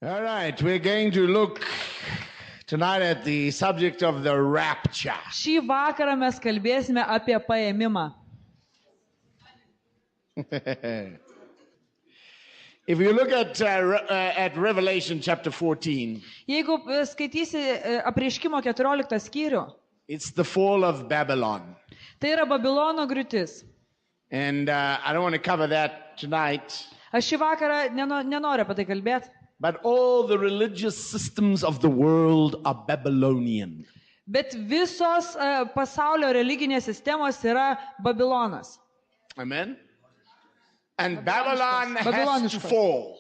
All right, we're going to look tonight at the subject of the rapture. Šį vakarą mes kalbėsime apie paėmimą. If you look at Revelation chapter 14, Jeigu skaitysi Apreiškimo 14 skyrių, it's the fall of Babylon. tai yra Babilono griūtis. And I don't want to cover that tonight, Aš šį vakarą nenoriu apie tai kalbėti, but all the religious systems of the world are Babylonian. bet visos pasaulio religinės sistemos yra Babilonas. Amen? And Babylon has to Babyloniškos. fall.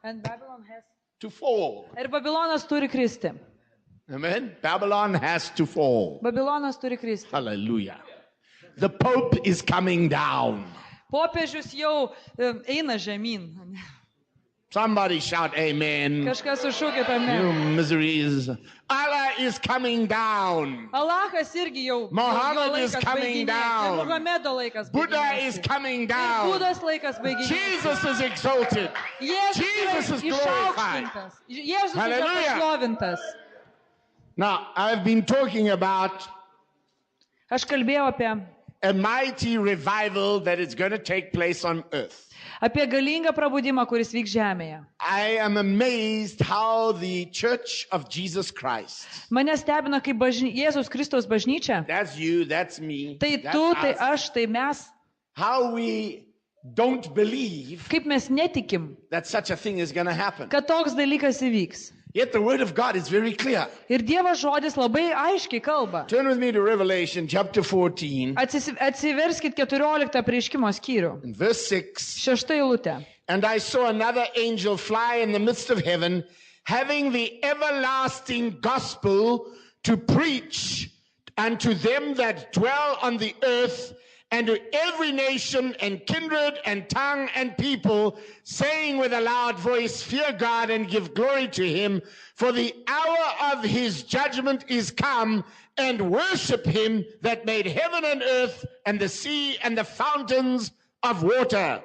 And Babylon has... To fall. Ir Babilonas turi kristi. Amen? Babylon has to fall. Babilonas turi kristi. Hallelujah. The Pope is coming down. Popiežius jau eina žemyn. Somebody shout amen. Kažkas sušūkė You tame. miseries. Allah is coming down. Alachas irgi jau Mohammed jo is laikas coming baiginėjasi. down. Ir Muhamedo laikas Buddha baiginėjasi. is coming Ir down. Budos laikas baiginėjasi. Jesus is exalted. Jesus is Jėzus yra glorified. išaukštintas. Jėzus yra Hallelujah. pašlovintas. Now, I've been talking about Aš kalbėjau a mighty revival that is going to take place on earth. apie galingą prabudimą, kuris vyks žemėje. I am amazed how the Church of Jesus Christ, Mane stebina, kaip Jėzus Kristaus bažnyčia, that's you, that's me, tai that's tu, tai us, aš, tai mes, how we don't believe kaip mes netikim, that such a thing is going to happen. kad toks dalykas įvyks. Yet the word of God is very clear. Ir Dievo žodis labai aiškiai kalba. Turn with me to Revelation chapter 14 Atsiverskit 14 Apreiškimo skyrių. and verse 6. 6 eilutė. And I saw another angel fly in the midst of heaven, having the everlasting gospel to preach unto them that dwell on the earth, and to every nation and kindred and tongue and people, saying with a loud voice, Fear God and give glory to him, for the hour of his judgment is come, and worship him that made heaven and earth and the sea and the fountains of water.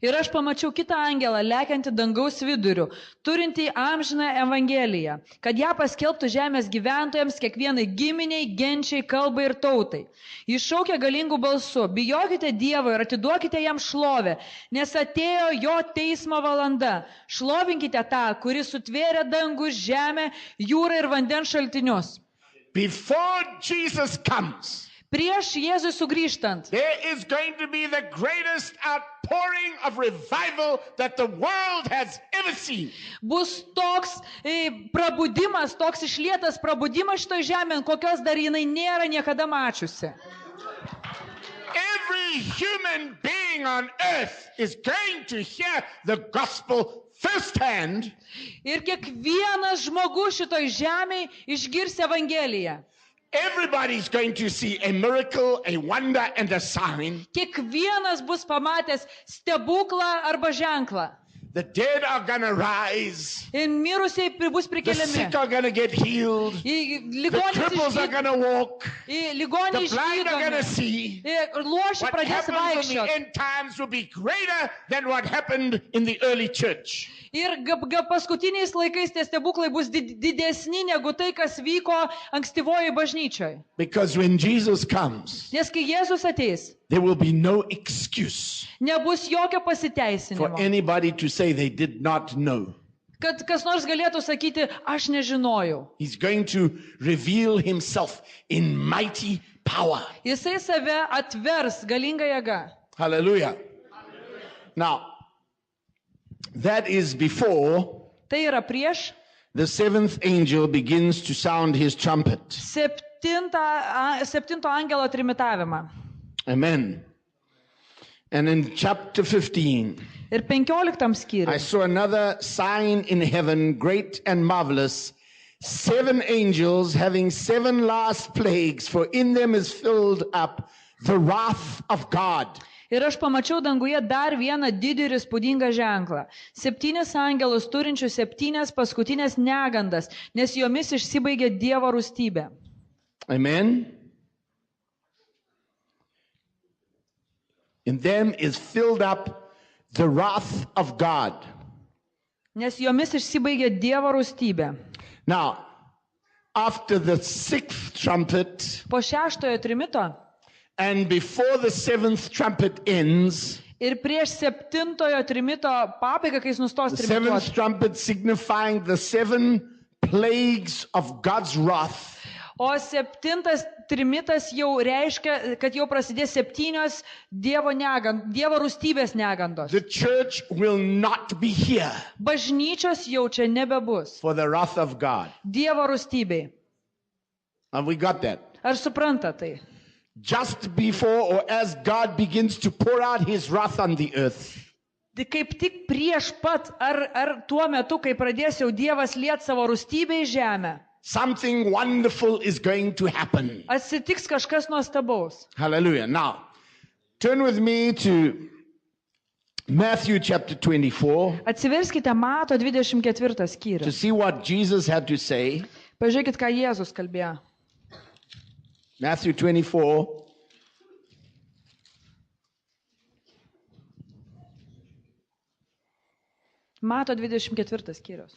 Ir aš pamačiau kitą angelą, lekiantį dangaus vidurių, turintį amžiną evangeliją, kad ją paskelbtų žemės gyventojams, kiekvienai giminiai, genčiai, kalbai ir tautai. Jis šaukė galingų balsų: bijokite Dievo ir atiduokite jam šlovę, nes atėjo jo teismo valanda. Šlovinkite tą, kuris sutvėrė dangus, žemę, jūrą ir vandens šaltinius. Before Jesus comes, Prieš Jėzui sugrįžtant, there is going to be the greatest outpouring of revival that the world has ever seen. bus toks prabudimas, toks išlietas prabudimas šitoj žemėje, kokios dar jinai nėra niekada mačiusi. Every human being on earth is going to hear the gospel firsthand. Ir kiekvienas žmogus šitoj žemėje išgirs evangeliją. Everybody's going to see a miracle, a wonder, and a sign. Kiekvienas bus pamatęs stebuklą arba ženklą. The dead are going to rise. Ir mirusiai bus The prikeliami. sick are going to get healed. The cripples are going to walk. Ligoniai The blind are going to išgydomi. see. Ir loši What pradės happens in the vaikščioti. end times will be greater than what happened in the early church. Ir paskutiniais laikais tie stebuklai bus didesni negu tai, kas vyko ankstyvoje bažnyčioje. Because when Jesus comes, Nes kai Jėzus ateis, there will be no excuse nebus jokio for pasiteisinimo. anybody to say they did not know. Kad kas nors galėtų sakyti, aš nežinojau. He's going to reveal himself in mighty power. Jisai save atvers galinga jėga. Hallelujah. Now, that is before Tai yra prieš the seventh angel begins to sound his trumpet. septinto angelo trimitavimą. Amen. And in chapter 15, Ir 15 I skyriui. saw another sign in heaven, great and marvelous, 7 angels having 7 last plagues, for in them is filled up the wrath of God. Ir aš pamačiau danguje dar vieną didį ir įspūdingą ženklą. 7 angelus turinčių 7 paskutinės negandas, nes jomis išsibaigė Dievo rūstybė. Amen. In them is filled up the wrath of God. nes jomis išsibaigė Dievo rūstybė. Now, after the 6th trumpet Po 6-ojo trimito and before the 7th trumpet ends, ir prieš 7-ojo trimito pabaigą, kai jis nustos the 7th trimituoti. trumpet signifying the 7 plagues of God's wrath, O 7-as trimitas jau reiškia, kad jau prasidės 7 Dievo rūstybės negandos. the church will not be here Bažnyčios jau čia nebebus. for the wrath of God. Dievo rūstybei. Have we got that? Ar supranta tai? Just before or as God begins to pour out his wrath on the earth, Tai kaip tik prieš pat, ar tuo metu, kai pradės jau Dievas liet savo rūstybę į žemę, something wonderful is going to happen. atsitiks kažkas nuostabaus. Hallelujah. Now, turn with me to Matthew chapter 24 Atsiverskite Mato 24 to skyrių. see what Jesus had to say. Pažiūrėkit, ką Jėzus kalbėjo. Matthew 24. Mato 24 skyrius.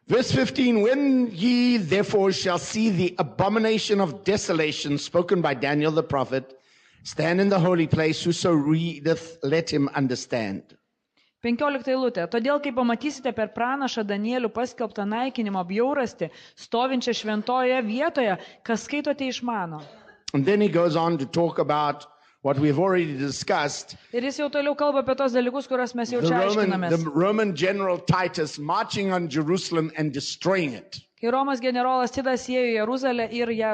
Verse 15, when ye therefore shall see the abomination of desolation spoken by Daniel the prophet, stand in the holy place, whoso readeth, let him understand. 15 eilutė. Todėl, kai pamatysite per pranašą Danielių paskelbtą naikinimo bjaurastį, stovinčią šventoje vietoje, kas skaitote išmano. And then he goes on to talk about what we've already discussed. Ir jis jau toliau kalba apie tos dalykus, kuriuos mes jau The čia aiškinamės. Roman general Titus marching on Jerusalem and destroying it. Kai Romos generolas Titas ėjo į Jeruzalę ir ją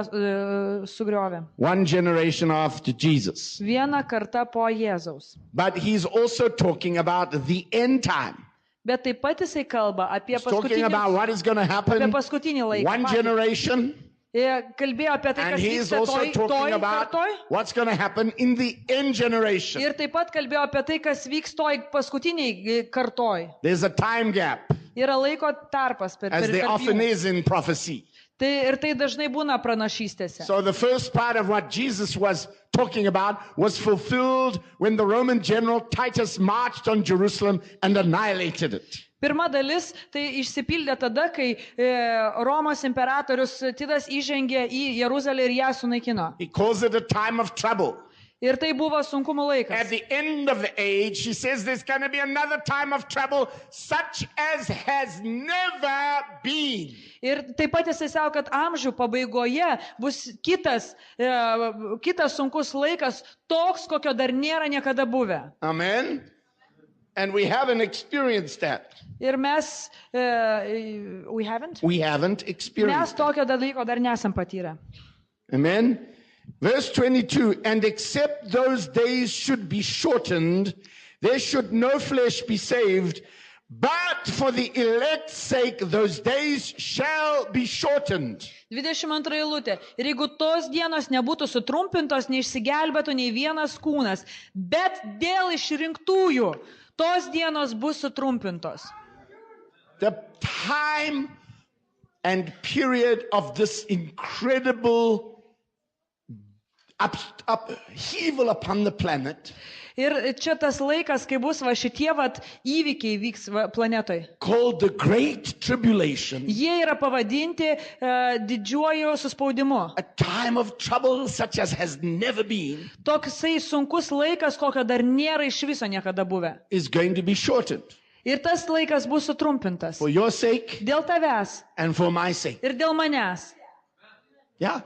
sugriovė. One generation after Jesus. Vieną kartą po Jėzaus. But he's also talking about the end time. Bet taip pat jisai kalba apie He's talking about paskutinį, what is going to happen. paskutinį laiką. One generation. Ir kalbėjo apie tai, And kas he is vyksta also toj talking about kartoj. what's going to happen in the end generation. Ir taip pat kalbėjo apie tai, kas vyks toj paskutiniai kartoj. There's a time gap, Yra laiko tarpas per as there tarp often jų. is in prophecy. Ir tai dažnai būna pranašystėse. So the first part of what Jesus was talking about was fulfilled when the Roman general Titus marched on Jerusalem and annihilated it. Pirma dalis tai išsipildė tada, kai Romos imperatorius Titas įžengė į Jeruzalę ir ją sunaikino. He calls it a time of trouble. Ir tai buvo sunkumų At laikas. the end of the age, he says there's going to be another time of trouble such as has never been. Ir taip pat jisai sako, kad amžių pabaigoje bus kitas sunkus laikas, toks, kokio dar nėra niekada buvę. Amen. And we haven't experienced that. Ir mes, we haven't? We haven't Mes experienced. tokio dalyko dar nesam patyrę. Amen. Verse 22, and except those days should be shortened, there should no flesh be saved, but for the elect's sake those days shall be shortened. 22 eilutė. Ir jeigu tos dienos nebūtų sutrumpintos, neišsigelbėtų nei vienas kūnas, bet dėl išrinktųjų tos dienos bus sutrumpintos. The time and period of this incredible upheaval upon the planet, Ir čia tas laikas, kai bus šitie įvykiai vyks planetoj. called the Great Tribulation, Jie yra pavadinti didžiuoju suspaudimu. a time of trouble such as has never been, Toksai sunkus laikas, kokio dar nėra iš viso niekada buvę. is going to be shortened Ir tas laikas bus sutrumpintas. for your sake Dėl tavęs and for my sake. ir dėl manęs. Yeah?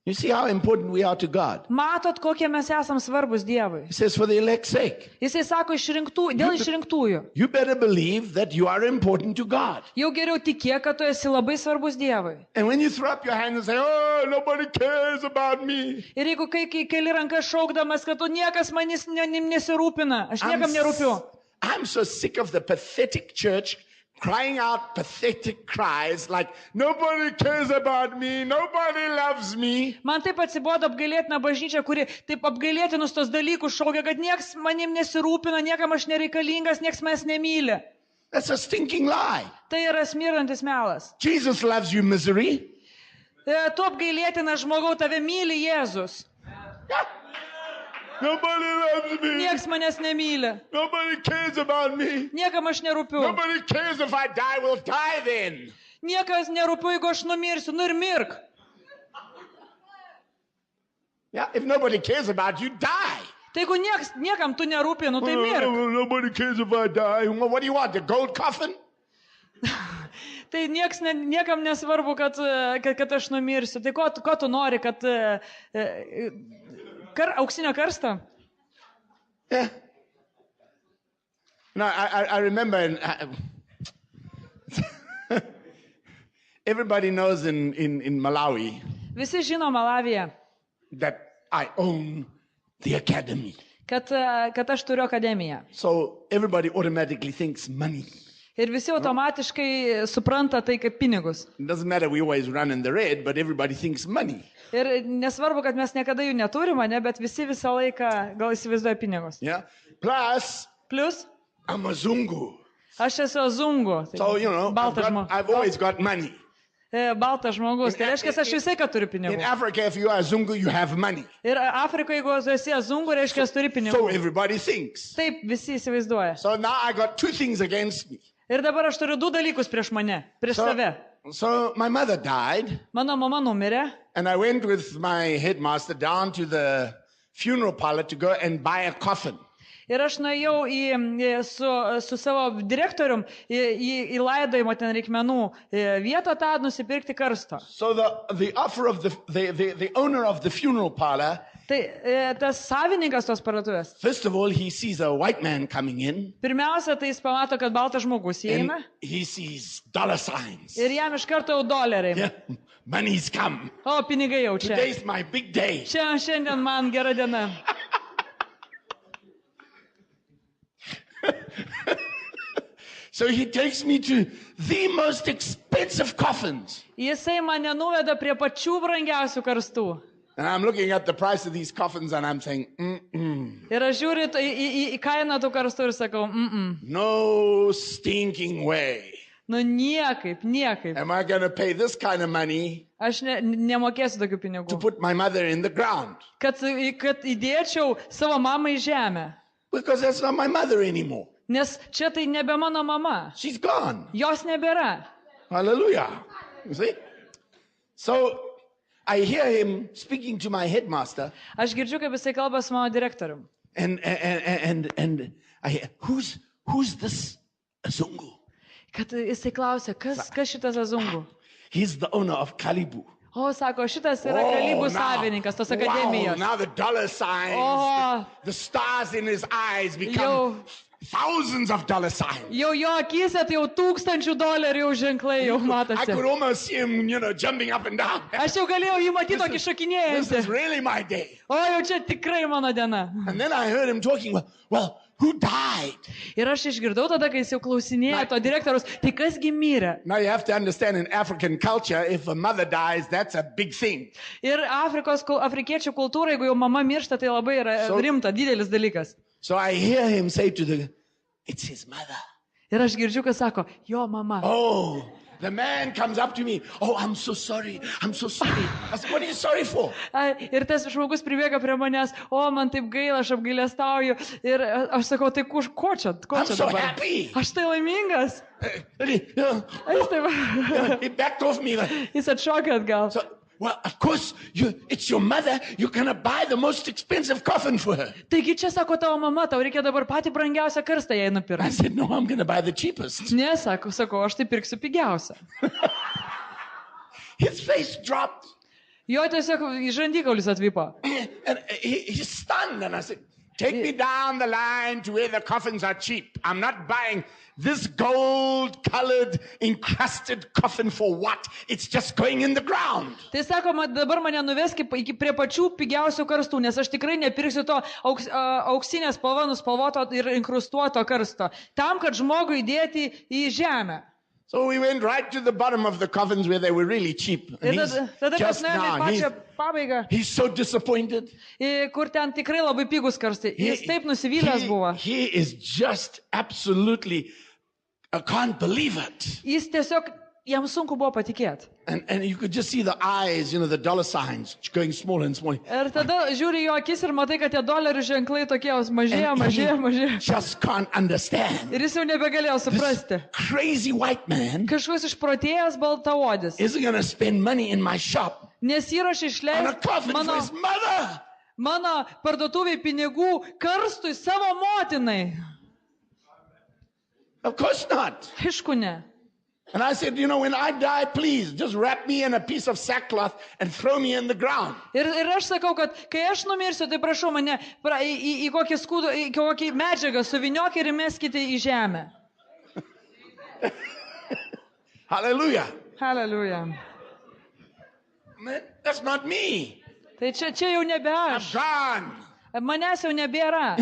You see how important we are to God. Matot, kokie mes esam svarbus Dievui. He says for the elect's sake. Jisai sako dėl išrinktųjų. You better believe that you are important to God. Jau geriau tikėk, kad tu esi labai svarbus Dievui. And when you throw up your hand and say, oh, nobody cares about me. Ir jeigu kai keli rankas šaukdamas, kad tu niekas manis nesirūpina, aš niekam nerūpiu. I'm so sick of the pathetic church crying out pathetic cries like, nobody cares about me, nobody loves me. Man taip atsibodo apgailėtina bažnyčia, kuri taip apgailėtinus tos dalykus šaukia, kad nieks manim nesirūpina, niekam aš nereikalingas, nieks mes nemyli. That's a stinking lie. Tai yra smirdantis melas. Jesus loves you, misery. Tu apgailėtina žmogau, tave myli Jėzus. Nobody loves me. Niekas manęs nemyli. Nobody cares about me. Niekam aš nerūpiu. Nobody cares if I die. We'll die then. Niekas nerūpiu, jeigu aš numirsiu. Nu ir mirk. Yeah, if nobody cares about you, die. Tai jeigu niekam tu nerūpi, nu tai mirk. Nobody cares if I die. Well, what do you want, the gold coffin? Tai niekam nesvarbu, kad aš numirsiu. Tai ko tu nori, kad auksinio karsto? Yeah. No, I remember everybody knows in Malawi Visi žino Malavyje, that I own the academy. kad aš turiu akademiją. So everybody automatically thinks money. Ir visi automatiškai supranta tai kaip pinigus. It doesn't matter, we always run in the red, but everybody thinks money. Ir nesvarbu, kad mes niekada jų neturime, ne, bet visi visą laiką gal įsivaizduoja pinigus. Yeah. Plus, Plus, I'm a Zungu. aš esu Zungu. Tai So, you know, I've always got money. Baltas žmogus. Tai reiškia, aš visai, kad turiu In pinigų. Africa, if you are a Zungu, you have money. Ir Afrikoje, jeigu esi Zungu, reiškia, turi So pinigų. everybody thinks. Taip, visi įsivaizduoja. So now I got two things against me. Ir dabar aš turiu du dalykus prieš mane, prieš save. So my mother died, Mano mama numirė. and I went with my headmaster down to the funeral parlor to go and buy a coffin. Ir aš nuėjau su savo direktorium į laidojimo ten reikmenų vietą tą nusipirkti karsto. So the offer of the owner of the funeral parlor, Tai tas savininkas tos parduotuvės. first of all, he sees a white man coming in, Pirmiausia, tai jis pamato, kad baltas žmogus and įeina he sees dollar signs. ir jam iš karto jau doleriai. Yeah, money's come. O, pinigai jau čia. Today's my big day. Šiandien man gera diena. So he takes me to the most expensive coffins. Jisai mane nuveda prie pačių brangiausių karstų. And I'm looking at the price of these coffins and I'm saying, Ir aš žiūriu į kainą tų karstų ir sakau, no stinking way. Nu niekaip. Am I going to pay this kind of money Aš nemokėsiu tokių to pinigų. put my mother in the ground? Kad įdėčiau savo mamą į žemę. Because that's not my mother anymore. Nes čia tai nebe mano mama. She's gone. Jos nebėra. Hallelujah. You see? So I hear him speaking to my headmaster, Aš girdžiu, kaip jisai kalba su mano direktorium. and I hear, who's this Zungu? Kad jisai klausia, kas šitas Azungu? He's the owner of Kalibu. O, sako, šitas yra Kalibų savininkas tos akademijos. Now the dollar signs, Oh. the stars in his eyes become Jau, thousands of dollar signs. jo akyse tai jau $1000 jau ženklai jau I matosi. could almost see him, jumping up and down. Aš jau galėjau jį matyti tokį This šokinėjantį. is really my day. O, jau čia tikrai mano diena. And then I heard him talking, well, who died? Ir aš išgirdau tada, kai jis jau klausinėjo to direktoriaus, tai kasgi mirė. Now you have to understand, in African culture, if a mother dies, that's a big thing. Ir afrikiečių kultūra, jeigu jau mama miršta, tai labai yra rimta, didelis dalykas. So I hear him say it's his mother. Ir aš girdžiu, kad sako, jo mama. Oh, the man comes up to me. Oh, I'm so sorry. I said, what are you sorry for? Ir tas žmogus pribėga prie manęs, o man taip gaila, aš apgailestauju. Ir aš sakau, tai ko čia I'm so dabar? happy. Aš tai laimingas. Jis taip, He backed off me. jis atšokė atgal. So, well, of course, it's your mother. You're going to buy the most expensive coffin for her. Taigi čia sako tavo mama, tau reikia dabar patį brangiausią karstą jai I nupirkti. said, no, I'm going to buy the cheapest. Ne, sakau, aš tai pirksiu pigiausią. His face dropped. Jo tiesiog žandikaulis atvypo. And he's stunned. And I said, take me down the line to where the coffins are cheap. I'm not buying this gold-colored, encrusted coffin for what? It's just going in the ground. Tai sako, dabar mane nuveski prie pačių pigiausių karstų, nes aš tikrai nepirksiu to auksinės spalva nuspalvoto ir inkrustuoto karsto. Tam, kad žmogui įdėti į žemę. So we went right to the bottom of the coffins where they were really cheap. And Tada mes nuėjome į pačią pabaigą, he's so disappointed. kur ten tikrai labai pigus karstai. Jis taip nusivylęs buvo. He is just absolutely, I can't believe it. Jis tiesiog jam sunku buvo patikėti. And you could just see the eyes, the dollar signs going smaller and smaller. Ir tada žiūri jo akis ir matai, kad tie dolerių ženklai tokie mažėja, mažėja, mažėja. Just can't understand. Ir jis jau nebegalėjo suprasti. Crazy white man Kažkoks išprotėjęs baltaodis. isn't going to spend money in my shop Nesiruošia on a coffin for išleisti his mother. mano parduotuviai pinigų karstui savo motinai. Of course not. Aišku, ne. And I said, when I die, please just wrap me in a piece of sackcloth and throw me in the ground. Ir aš sakau, kad kai aš numirsiu, tai prašau mane į kokį skūdą, į kokį medžiagą suviniok ir įmeskite į žemę. Hallelujah. Hallelujah. Man, that's not me. Tai čia jau nebe I'm aš. gone. Manęs jau nebėra.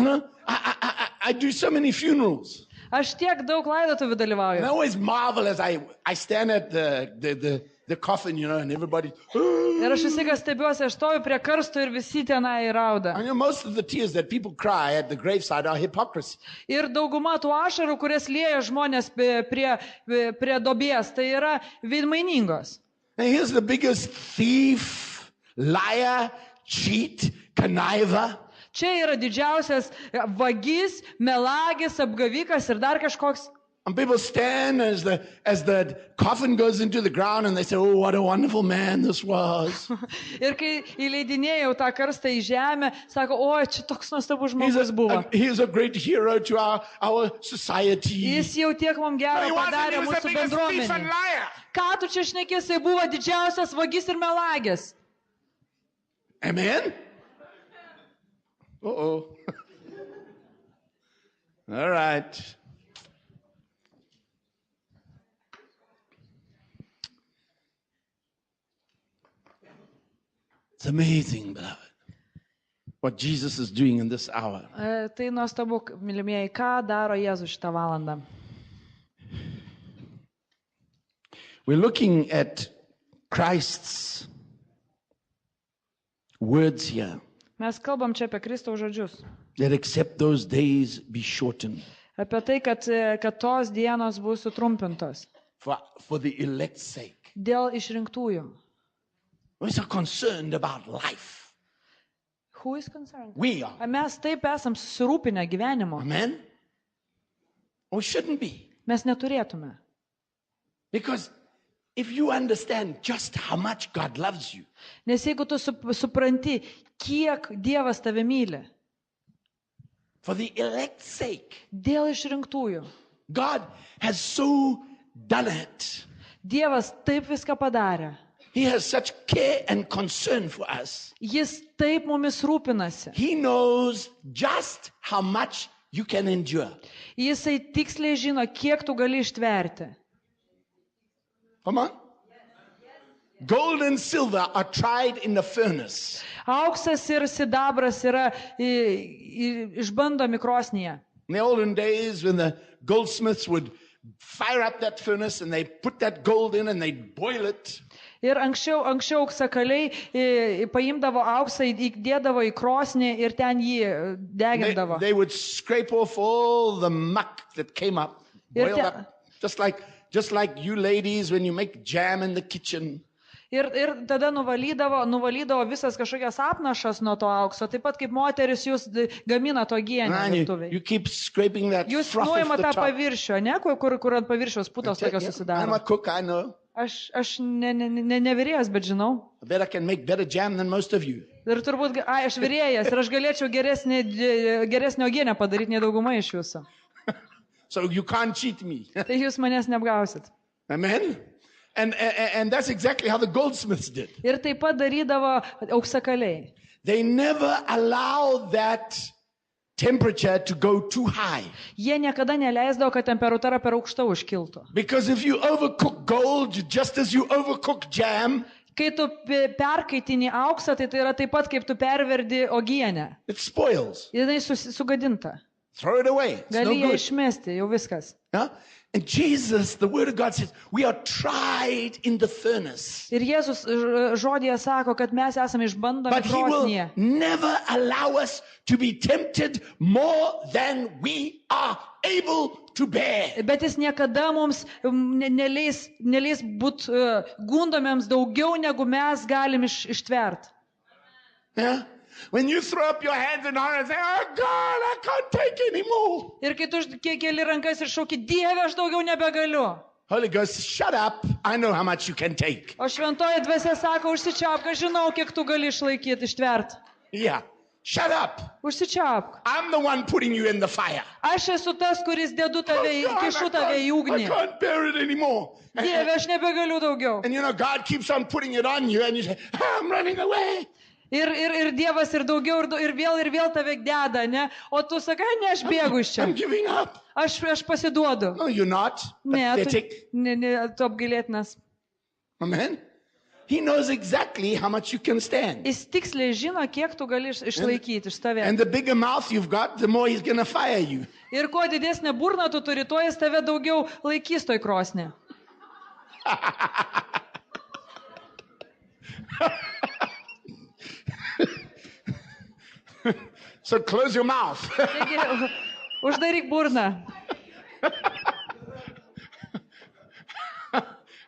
I do so many funerals. Aš tiek daug laidotuvių And I dalyvauju. always marvel as I stand at the coffin, and everybody. Ir aš visą laiką stebiuosi, aš stoviu prie karsto ir visi tenai rauda. Most of the tears that people cry at the graveside are hypocrisy. Ir dauguma tų ašarų, kurias lieja žmonės prie dobės, tai yra veidmainingos. And here's the biggest thief, liar, cheat, conniver. Čia yra didžiausias vagis, melagis, apgavikas ir dar kažkoks. And people stand as the coffin goes into the ground and they say, oh, what a wonderful man this was. Ir kai įleidinėjau tą karstą į žemę, sako, oi, čia toks nuostabus žmogus buvo. He's a great hero to our society. Jis jau tiek mums gero He padarė was the mūsų biggest thief and bendruomenį. liar. Ką tu čia šnekėsi, buvo didžiausias vagis ir melagis. Amen? Uh-oh. All right. It's amazing, beloved, what Jesus is doing in this hour. Tai nuostabu, mylimieji, ką daro Jėzus šitą valandą. We're looking at Christ's words here, Mes kalbam čia apie Kristaus žodžius. that except those days be shortened Apie tai, kad tos dienos bus sutrumpintos. for the elect's sake. Dėl išrinktųjų. We're so concerned about life. Who is concerned? We are. Mes taip esam susirūpinę gyvenimo. Amen? We shouldn't be. Mes neturėtume. Because if you understand just how much God loves you, Nes jeigu tu supranti, kiek Dievas tave myli, for the elect's sake, dėl išrinktųjų. God has so done it. Dievas taip viską padarė. He has such care and concern for us. Jis taip mumis rūpinasi. He knows just how much you can endure. Jisai tiksliai žino, kiek tu gali ištverti. Come on. Gold and silver are tried in the furnace. Auksas ir sidabras yra išbandomi krosnyje. In the olden days, when the goldsmiths would fire up that furnace and they put that gold in and they'd boil it. Ir anksčiau auksakaliai paimdavo auksą, įdėdavo į krosnį ir ten jį degindavo. They would scrape off all the muck that came up, boiled up, just like you ladies when you make jam in the kitchen. Ir tada nuvalydavo visas kažkokias apnašas nuo to aukso, taip pat kaip moteris jūs gamina to gienę virtuvėje. You keep scraping that Jūs froth off nuima the tą top. paviršių, ne? Kur ant paviršiaus putos tokios I'm susidaro. a cook, I know. Aš ne virėjas, bet žinau. I bet I can make better jam than most of you. Ir turbūt, aš virėjas ir aš galėčiau geresnio gienę padaryti nei dauguma iš jūsų. So you can't cheat me. Tai jūs manęs neapgausit. Amen? And that's exactly how the goldsmiths did. Ir taip pat darydavo auksakaliai. They never allowed that temperature to go too high. Jie niekada neleisdavo, kad temperatūra per aukšta užkiltų. Because if you overcook gold, just as you overcook jam, Kai tu perkaitini auksą, tai yra taip pat, kaip tu perverdi ogienę. it spoils. Jinai sugadinta. Throw it away. It's no Gali ją good. išmesti, jau viskas. Yeah? And Jesus, the word of God says, we are tried in the furnace. Ir Jėzus žodėje sako, kad mes esame išbandomi But he will krosnyje. never allow us to be tempted more than we are able to bear. Bet jis niekada mums neleis būti gundomiems daugiau, negu mes galim ištvert. Yeah? When you throw up your hands in honor and say, oh God, I can't take anymore. Ir kai tu keli rankas ir šauki, Dieve, aš daugiau nebegaliu. Holy Ghost, shut up. I know how much you can take. O šventoji dvasia sako, užsičiaupk, aš žinau, kiek tu gali išlaikyti, ištvert. Yeah. Shut up. Užsičiaupk. I'm the one putting you in the fire. Aš esu tas, kuris dedu tave, kišu tave į I ugnį. can't bear it anymore. Dieve, aš nebegaliu daugiau. And you know, God keeps on putting it on you and you say, I'm running away. Ir Dievas ir daugiau, ir vėl tave deda, ne? O tu sakai, ne, aš bėgu iš čia. I'm giving up. Aš pasiduodu. No, you're not. Ne, Pathetic. tu apgailėtinas. Amen. He knows exactly how much you can stand. Jis tiksliai žino, kiek tu gali išlaikyti iš tave. And the bigger mouth you've got, the more he's going to fire you. Ir kuo didesnė burna tu turi, tuo jis tave daugiau laikys toj krosnį. So close your mouth. Taigi, uždaryk burną.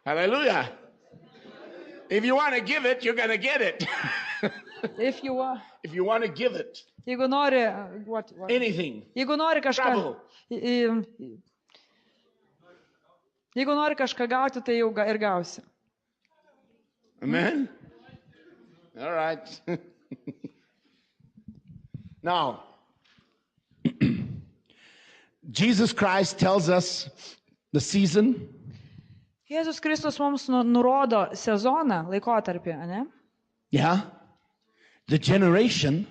Hallelujah. If you want to give it, you're going to get it. If you want. If you want to give it, Jeigu nori, what? anything. Jeigu nori kažką, Travel. Jeigu nori kažką gauti, tai jau ir gausi. Amen. All right. Now, Jesus Christ tells us the season. Jėzus Kristus mums nurodo sezoną, laikotarpį, ne? Yeah. The generation.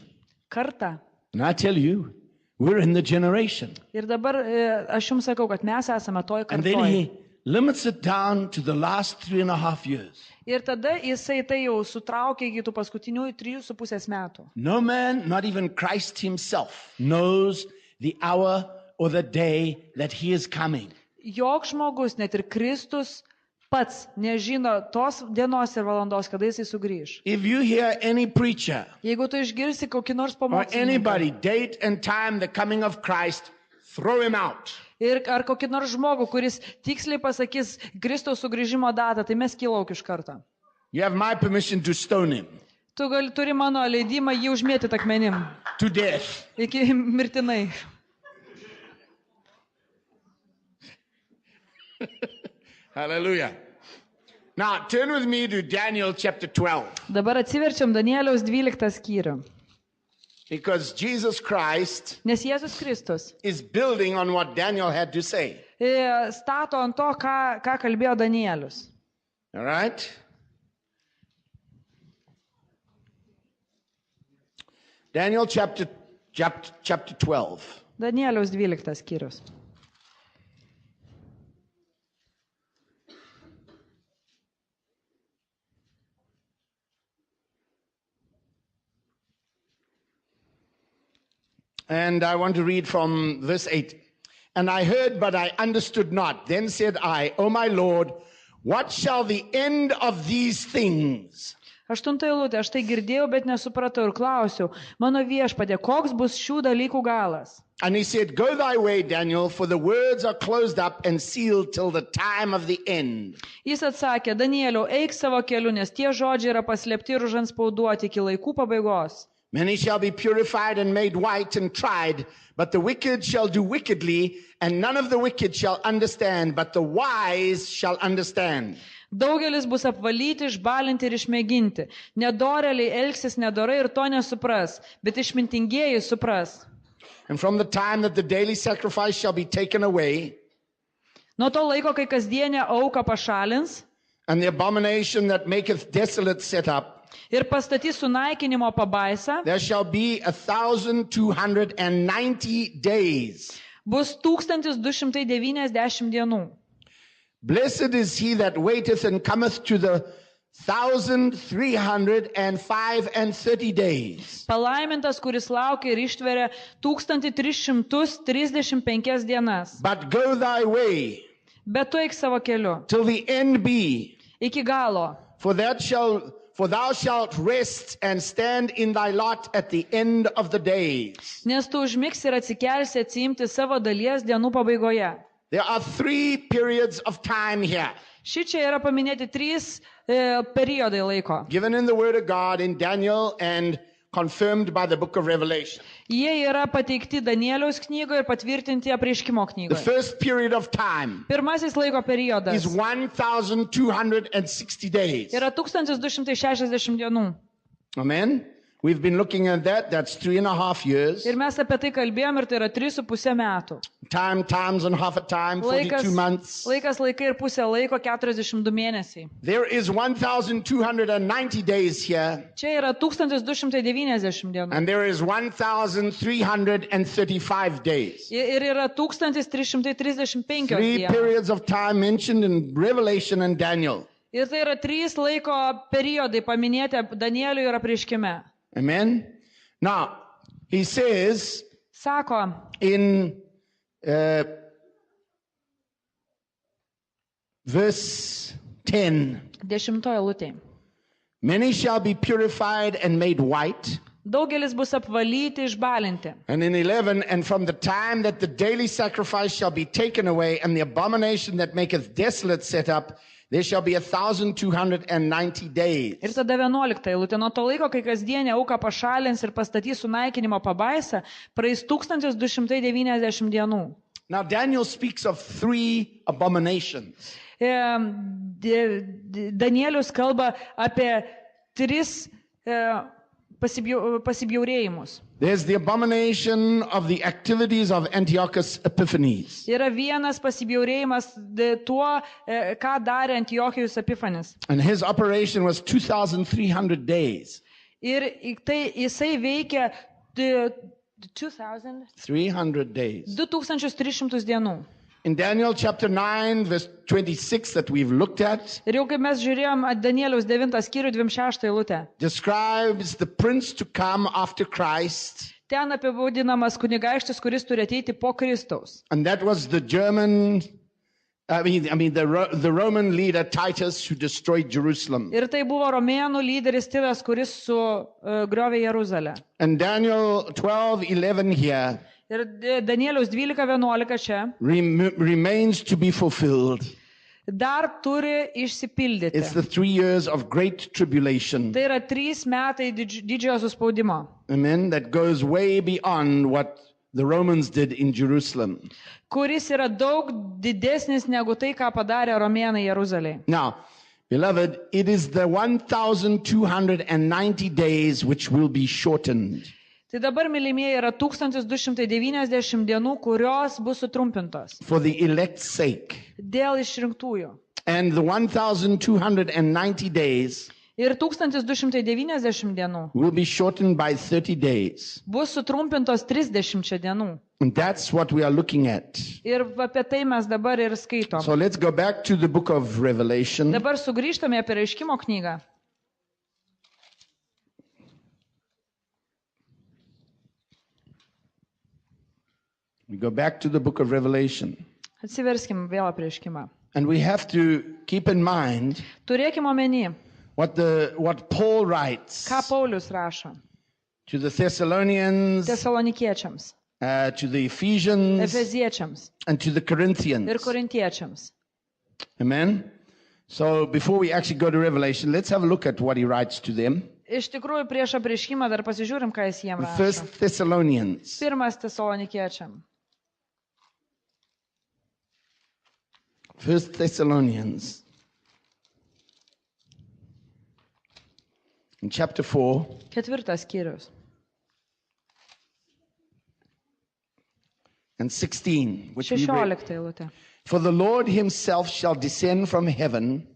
Kartą. And I tell you, we're in the generation. Ir dabar aš jums sakau, kad mes esame toj And then kartoj. he limits it down to the last 3.5 years. Ir tada jisai tai jau sutraukė iki tų paskutiniųjų 3,5 metų. No man, not even Christ himself, knows the hour or the day that he is coming. Joks žmogus, net ir Kristus pats nežino tos dienos ir valandos, kada jisai sugrįž. If you hear any preacher Jeigu tu išgirsi kokį nors or pamokslininką anybody date and time the coming of Christ, throw him out. ir ar kokį nors žmogų, kuris tiksliai pasakys Kristaus sugrįžimo datą, tai mes kylauk iš karto. You have my permission to stone him Tu turi mano leidimą jį užmėtyti akmenim. to death. Iki mirtinai. Hallelujah. Now, turn with me to Daniel chapter 12. Dabar atsiverčiam Danieliaus 12 skyrių. Because Jesus Christ Nes Jėzus Kristus is building on what Daniel had to say. stato ant to, ką kalbėjo Danielius. All right? Daniel chapter 12. Danieliaus 12 skyrius. And I want to read from verse 8. And I heard, but I understood not. Then said I, O my Lord, what shall the end of these things? 8 eilutė, aš tai girdėjau, bet nesupratau ir klausiau, mano viešpatie, koks bus šių dalykų galas? And he said, Go thy way, Daniel, for the words are closed up and sealed till the time of the end. Jis atsakė, Danieliau, eik savo keliu, nes tie žodžiai yra paslėpti ir užantspauduoti iki laikų pabaigos. Many shall be purified and made white and tried, but the wicked shall do wickedly, and none of the wicked shall understand, but the wise shall understand. Daugelis bus apvalyti, išbalinti ir išmėginti. Nedorėliai elgsis nedorai ir to nesupras, bet išmintingieji supras. And from the time that the daily sacrifice shall be taken away, Nuo to laiko, kai kasdienę auką pašalins and the abomination that maketh desolate set up, ir pastatys sunaikinimo pabaisą, there shall be 1,290 days. bus 1290 dienų. Blessed is he that waiteth and cometh to the 1,335 days. Palaimintas, kuris laukia ir ištveria 1335 dienas. But go thy way Bet tu eik savo keliu. till the end be, Iki galo. for thou shalt rest and stand in thy lot at the end of the days. Nes tu užmigsi ir atsikelsi atsiimti savo dalies dienų pabaigoje. There are 3 periods of time here, Šičia yra paminėti 3 periodai laiko. given in the Word of God in Daniel and confirmed by the book of Revelation. Jie yra pateikti Danieliaus knygoje ir patvirtinti Apreiškimo The knygoje. first period of time Pirmasis laiko periodas is 1,260 days. yra 1260 dienų. Amen. We've been looking at that. That's 3.5 years. Ir mes apie tai kalbėjom ir tai yra 3,5 metų. Times and half a time, 42 months. Laikai ir pusė laiko, 42 mėnesiai. There is 1,290 days here, Čia yra 1290 dienų. and there is 1,335 days. Ir yra 1335 3 dienos. periods of time mentioned in Revelation and Daniel. Ir tai yra 3 laiko periodai paminėti Danieliui ir Apreiškime. Amen. Now, he says Sako, in verse 10, 10 eilutė. many shall be purified and made white. Daugelis bus apvalyti, išbalinti. And in 11, and from the time that the daily sacrifice shall be taken away, and the abomination that maketh desolate set up, there shall be 1,290 days. Ir tada 11 eilutė. Nuo to laiko, kai kasdienė auka pašalins ir pastatys sunaikinimo pabaisą, praeis 1290 dienų. Now, Daniel speaks of 3 abominations. Danielius kalba apie 3 pasibjaurėjimus. There's the abomination of the activities of Antiochus Epiphanes. Yra vienas pasibjaurėjimas tuo, ką darė Antiochijus Epifanis. And his operation was 2,300 days. Ir tai jisai veikia 300 days. 2300 dienų. In Daniel chapter 9, verse 26 that we've looked at, Ir jau kaip mes žiūrėjom Danieliaus 9 skyrių 26 eilutę. describes the prince to come after Christ. Ten apibūdinamas kunigaikštis, kuris turi ateiti po Kristaus. And that was the the Roman leader Titus who destroyed Jerusalem. Ir tai buvo romėnų lyderis Titas, kuris sugriovė Jeruzalę. And Daniel 12:11 here Ir Danieliaus 12:11 čia remains to be fulfilled. dar turi išsipildyti. It's the 3 years of great tribulation. Tai yra 3 metai didžiojo suspaudimo, Amen. That goes way beyond what the Romans did in Jerusalem. kuris yra daug didesnis negu tai, ką padarė romėnai Jeruzalėje. Now, beloved, it is the 1,290 days which will be shortened. Tai dabar, mylimieji, yra 1290 dienų, kurios bus sutrumpintos For the elect's sake. dėl išrinktųjų. And the 1,290 days Ir 1290 dienų will be shortened by 30 days. bus sutrumpintos 30 dienų. And that's what we are looking at. Ir apie tai mes dabar ir skaitom. So let's go back to the book of Revelation. Dabar sugrįžtame apie Apreiškimo knygą. We go back to the book of Revelation. Atsiverskim vėl Apreiškimą. And we have to keep in mind Turėkime omeny, what Paul writes ką Paulius rašo to the Thessalonians, Tesalonikiečiams, to the Ephesians, Efeziečiams and to the Corinthians. ir Korintiečiams. Amen. So before we actually go to Revelation, let's have a look at what he writes to them. Iš tikrųjų, prieš Apreiškimą dar pasižiūrim, ką jis jiems rašo. First Thessalonians. Pirmas Tesalonikiečiam. First Thessalonians. In chapter 4, 4 skyrius. and 16, which we read. 16 eilutė. For the Lord himself shall descend from heaven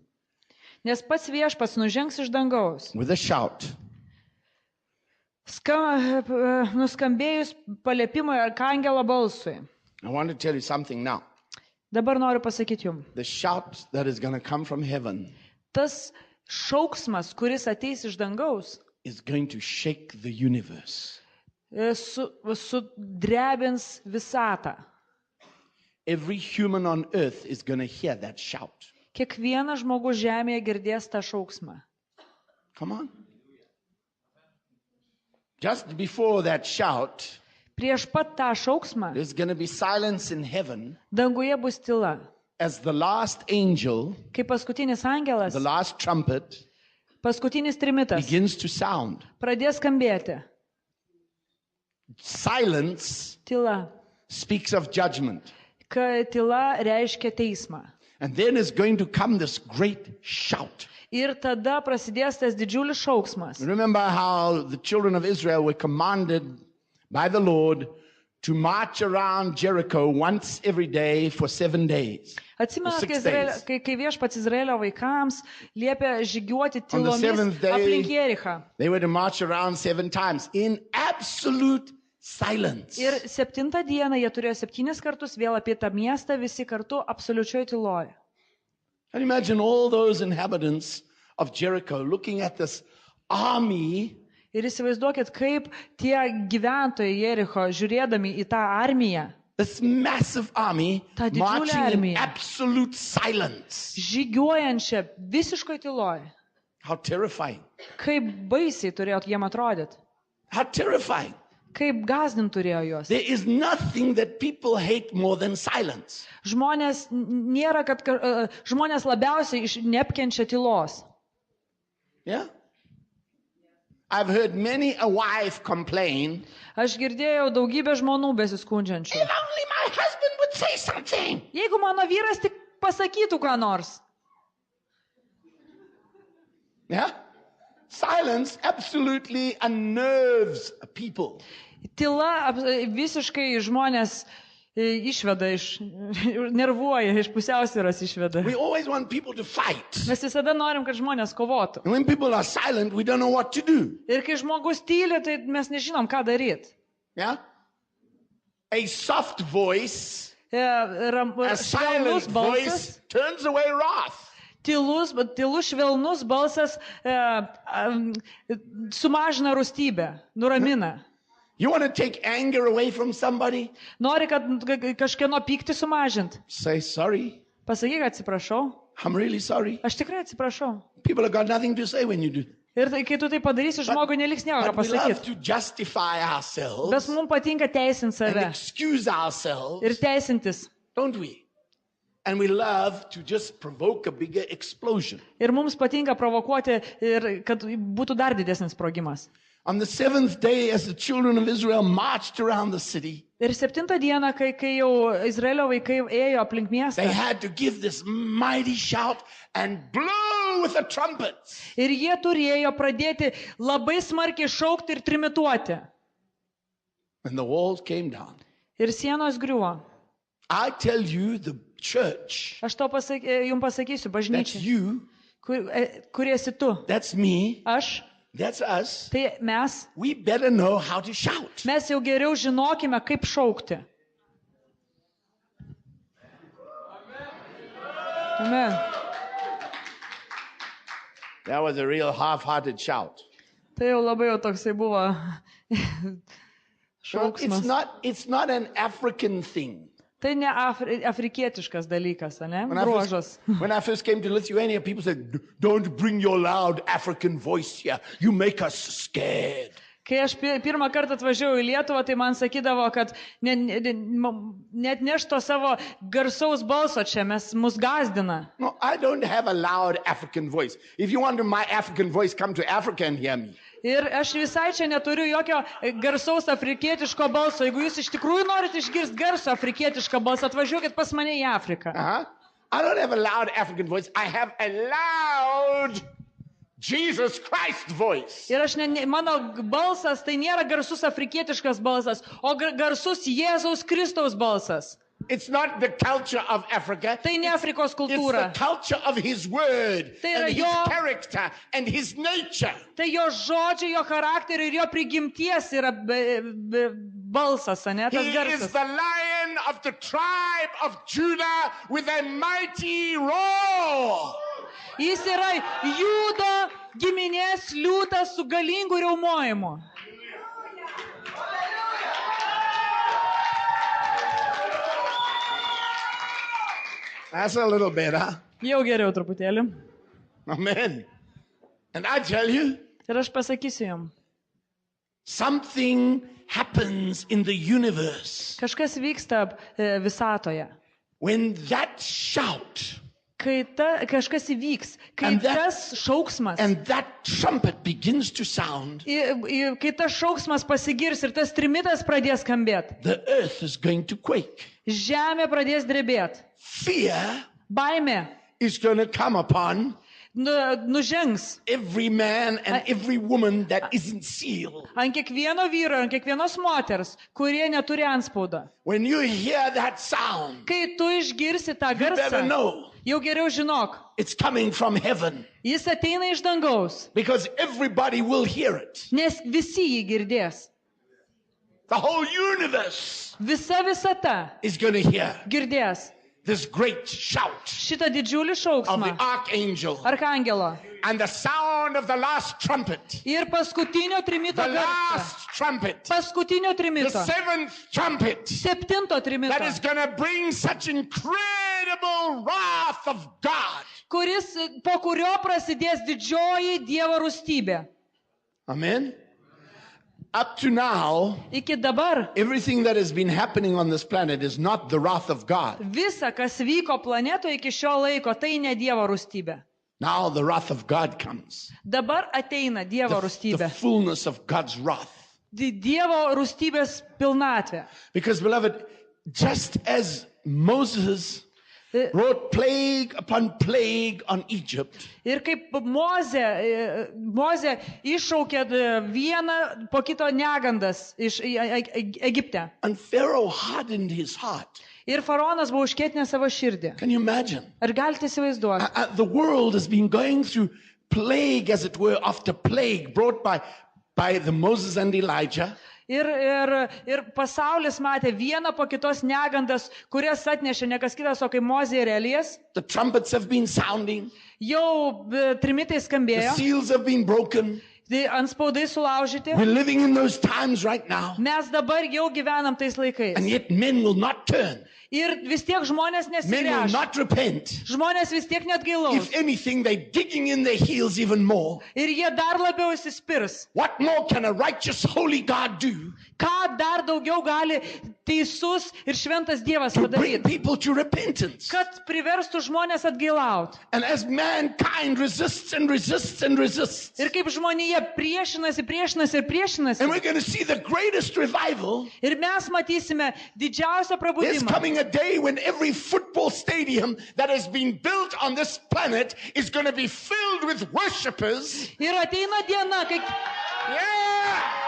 Nes pats viešpats nužengs iš dangaus. with a shout, Nuskambėjus paliepimui arkangelo balsui. I want to tell you something now. Dabar noriu pasakyti jums. The shout that is going to come from heaven Tas šauksmas, kuris ateis iš dangaus, is going to shake the universe. sudrebins visatą. Every human on earth is going to hear that shout. Kiekvienas žmogus žemėje girdės tą šauksmą. Come on. Just before that shout, Prieš pat tą šauksmą there's going to be silence in heaven danguje bus tyla. as the last angel, Kai paskutinis angelas, the last trumpet, paskutinis trimitas begins to sound. pradės skambėti. Silence Tyla. speaks of judgment. Kad tyla reiškia teismą. And then is going to come this great shout. Ir tada prasidės tas didžiulis šauksmas. Remember how the children of Israel were commanded by the Lord to march around Jericho once every day for 7 days. Atsimenat, 6 days. kai viešpats Izraelio vaikams liepė žygiuoti On the tylomis seventh day- aplink Jerichą. They were to march around 7 times in absolute silence. Ir 7 dieną jie turėjo 7 kartus vėl apie tą miestą visi kartu absoliučioj tyloje. Can you imagine all those inhabitants of Jericho looking at this army Ir įsivaizduokit, kaip tie gyventojai Jericho žiūrėdami į tą armiją, this massive army Ta didžiulė marching in armija. absolute silence? žygiuojančią visiškoj tyloje. How terrifying. Kaip baisiai turėjo jiem atrodyti. How terrifying. Kaip gazdint turėjo juos. There is nothing that people hate more than silence. Žmonės nėra, kad žmonės labiausiai neapkenčia tylos. Yeah? I've heard many a wife complain, Aš girdėjau daugybę žmonų besiskundžiančių. if only my husband would say something. Jeigu mano vyras tik pasakytų ką nors. Yeah? Silence absolutely unnerves people. Tyla visiškai žmonės išveda nervuoja, iš pusiausvyros išveda. We always want people to fight. Mes visada norim, kad žmonės kovotų. And when people are silent, we don't know what to do. Ir kai žmogus tyli, tai mes nežinom, ką daryti. Yeah? A soft voice, a silent Švelnus balsas, voice turns away wrath. tylus švelnus balsas sumažina rūstybę, nuramina. You want to take anger away from somebody? Nori, kad kažkieno pyktį sumažint. Say sorry. Pasakyk, atsiprašau. I'm really sorry. Aš tikrai atsiprašau. People have got nothing to say when you do. Ir tai, kai tu tai padarysi, žmogui neliks nieko ką But we love pasakyti. to justify Bet ourselves mums patinka teisinti and save excuse ourselves, ir teisintis. don't we? And we love to just provoke a bigger explosion. Ir mums patinka provokuoti ir kad būtų dar didesnis sprogimas. On the 7th day, as the children of Israel marched around the city, Ir 7 dieną, kai jau Izraelio vaikai ėjo aplink miestą, they had to give this mighty shout and blow with the trumpets. ir jie turėjo pradėti labai smarkiai šaukti ir trimituoti. And the walls came down. Ir sienos griuvo. I tell you, the church, Aš jums pasakysiu, that's bažnyčia, you, kur esi tu, that's me, aš, that's us. tai mes We better know how to shout. jau geriau žinokime, kaip šaukti. Amen. That was a real half-hearted shout. Tai jau labai jau toksai buvo No, šauksmas. it's not an African thing. Tai ne afrikietiškas dalykas, ne? When I, Bruožas. when I first came to Lithuania, people said, "Don't bring your loud African voice here. You make us scared." Kai aš pirmą kartą atvažiavau į Lietuvą, tai man sakydavo, kad net neš to savo garsaus balso čia, mus gazdina. No, I don't have a loud African voice. If you want my African voice, come to Africa and hear me. Ir aš visai čia neturiu jokio garsaus afrikietiško balso. Jeigu jūs iš tikrųjų norite išgirsti garsų afrikietišką balsą, atvažiuokit pas mane į Afriką. I don't have a loud African voice. I have a loud Jesus Christ voice. Ir mano balsas tai nėra garsus afrikietiškas balsas, o garsus Jėzaus Kristaus balsas. It's not the culture of Africa. Tai ne Afrikos It's kultūra. the culture of his word Tai yra and his jo- character and his nature. Tai jo žodžiai, jo charakterio ir jo prigimties yra balsas, ne, He tas is garsas. the lion of the tribe of Judah with a mighty roar. Jis yra Judo giminės liūtas su galingu riaumojimu. That's a little better. Jau geriau truputėlį. Amen. And I tell you, Ir aš pasakysiu jums. something happens in the universe Kažkas vyksta visatoje. when that shout Kai kažkas įvyks, kai And that- tas šauksmas, and that trumpet begins to sound, kai tas šauksmas pasigirs ir tas trimitas pradės skambėti, the earth is going to quake. žemė pradės drebėti, Fear baimė is going to come upon nužengs every man and every woman that isn't sealed. ant kiekvieno vyro, ant kiekvienos moters, kurie neturi antspaudo. When you hear that sound, Kai tu išgirsi tą you better garsą, know jau geriau žinok, it's coming from heaven, jis ateina iš dangaus, because everybody will hear it. nes visi jį girdės. The whole universe Visa visata is going to hear girdės this great shout šitą didžiulį of the šauksmą archangel arkangelo and the sound of the last trumpet. ir paskutinio trimito The garsą. last trumpet. Paskutinio The trimito. seventh trumpet. Septinto trimito. That is going to bring such incredible wrath of God. Po kurio prasidės didžioji Dievo rūstybė. Amen. Up to now, Iki dabar everything that has been happening on this planet is not the wrath of God. visa, kas vyko planetoje iki šio laiko, tai ne Dievo rūstybė. Now the wrath of God comes. Dabar ateina Dievo The rūstybė. fullness of God's wrath. Dievo rūstybės pilnatvė. Because, beloved, just as Moses brought plague upon plague on Egypt, Ir kaip Mozė iššaukė vieną po kito negandas iš Egipte. and Pharaoh hardened his heart. Ir faraonas buvo užkėtinęs savo širdį. Can you imagine? Ar galite įsivaizduoti? The world has been going through plague, as it were, after plague brought by the Moses and Elijah. Ir pasaulis matė vieną po kitos negandas, kurias atnešė ne kas kitas, o kai Mozė ir Elijas. The trumpets have been sounding. Jau trimitai The skambėjo, seals have been broken. antspaudai sulaužyti. We're living in those times right now. Mes dabar jau gyvenam tais And laikais. yet men will not turn. Ir vis tiek žmonės Men will nesigręš. not repent. Žmonės vis tiek net gailaus. If anything, they're digging in their heels even more. Ir jie dar labiau įsispirs. What more can a righteous, holy God do Ką dar daugiau gali teisus ir šventas Dievas to bring padaryti? people to repentance? Kad priverstų žmonės atgailauti. And as mankind resists and resists and resists, Ir kaip žmonija priešinasi ir priešinasi. and we're going to see the greatest revival. Ir mes matysime didžiausią There's prabudimą. coming a day when every football stadium that has been built on this planet is going to be filled with worshipers. Ir ateina diena, kai Yeah!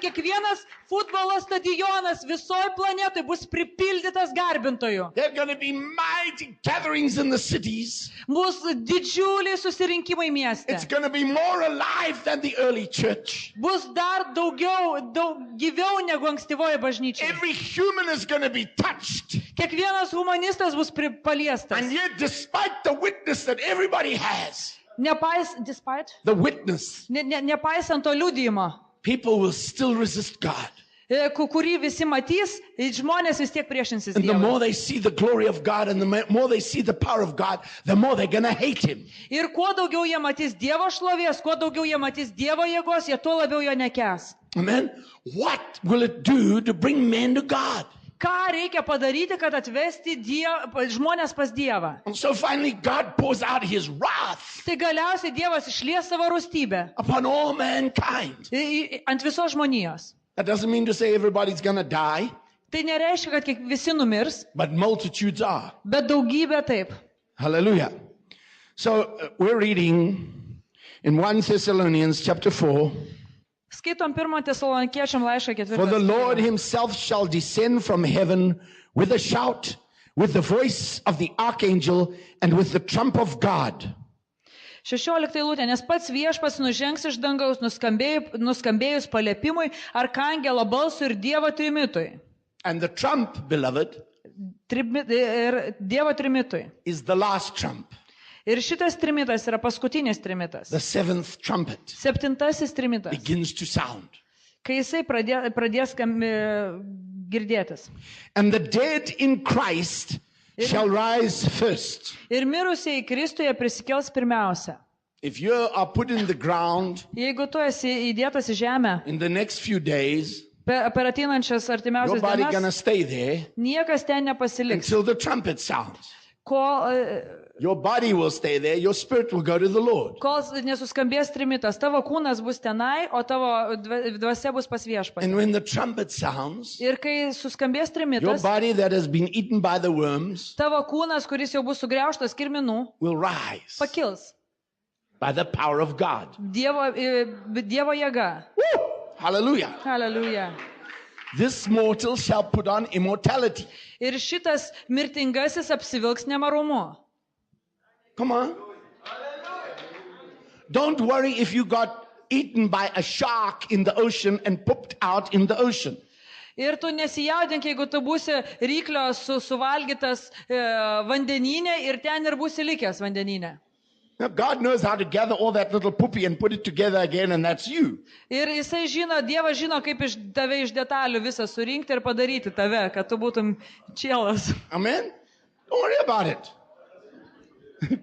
kiekvienas futbolo stadionas visoje planetoje bus pripildytas garbintojų. There are going to be mighty gatherings in the cities. Bus didžiuliai susirinkimai mieste. It's going to be more alive than the early church. Bus dar gyviau negu ankstyvoje bažnyčioje. Every human is going to be touched. Kiekvienas humanistas bus paliestas. And yet, despite the witness that everybody has, Nepaisant to liudijimo, people will still resist God. kurį visi matys, žmonės vis tiek priešinsis And the more Dievui. they see the glory of God and the more they see the power of God, the more they're going to hate Him. Ir kuo daugiau jie matys Dievo šlovės, kuo daugiau jie matys Dievo jėgos, jie tuo labiau jo nekęs. Amen. What will it do to bring men to God? Ką reikia padaryti, kad atvesti žmonės pas Dievą? And so finally, God pours out His wrath Tai galiausiai Dievas išlies savo rūstybę upon all mankind. ant visos žmonijos. That doesn't mean to say everybody's going to die, Tai nereiškia, kad visi numirs, but multitudes are. bet daugybė taip. Hallelujah. So we're reading in 1 Thessalonians chapter 4. Skaitom 1 Tesalonikiečiam laišką For the 4. Lord Himself shall descend from heaven with a shout, with the voice of the archangel, and with the trump of God. 16 eilutė, nes pats viešpats nužengs iš dangaus, nuskambėjus paliepimui, arkangelo balsui ir Dievo trimitui. And the trump, beloved, Dievo trimitui. is the last trump, Ir šitas trimitas yra paskutinis trimitas. the seventh trumpet 7 trimitas. begins to sound. Kai jisai pradės girdėtis. And the dead in Christ shall rise first. Ir mirusieji Kristuje prisikels pirmiausia. If you are put in the ground Jeigu tu esi įdėtas į žemę, in the next few days, per ateinančias your artimiausias body gonna dienas, stay there niekas ten nepasiliks. until the trumpet sounds. Kol Your body will stay there, your spirit will go to the Lord. nesuskambės trimitas, tavo kūnas bus tenai, o tavo dvasia bus pas viešpatį. And when the trumpet sounds, Ir kai suskambės your trimitas, body that has been eaten by the worms tavo kūnas, kuris jau bus sugriaužtas kirminų, will rise pakils. by the power of God. Dievo jėga. Woo! Hallelujah. Hallelujah. This mortal shall put on immortality. Ir šitas mirtingasis apsivilks nemarumu. Come on. Don't worry if you got eaten by a shark in the ocean and pooped out in the ocean. Ir tu nesijaudink, jeigu tu būsi ryklio suvalgytas vandenyne ir ten ir būsi likęs vandenyne. Now, God knows how to gather all that little poopy and put it together again, and that's you. Ir jisai žino, Dievas žino, kaip tave iš detalių visą surinkti ir padaryti tave, kad tu būtum čielas. Amen? Don't worry about it.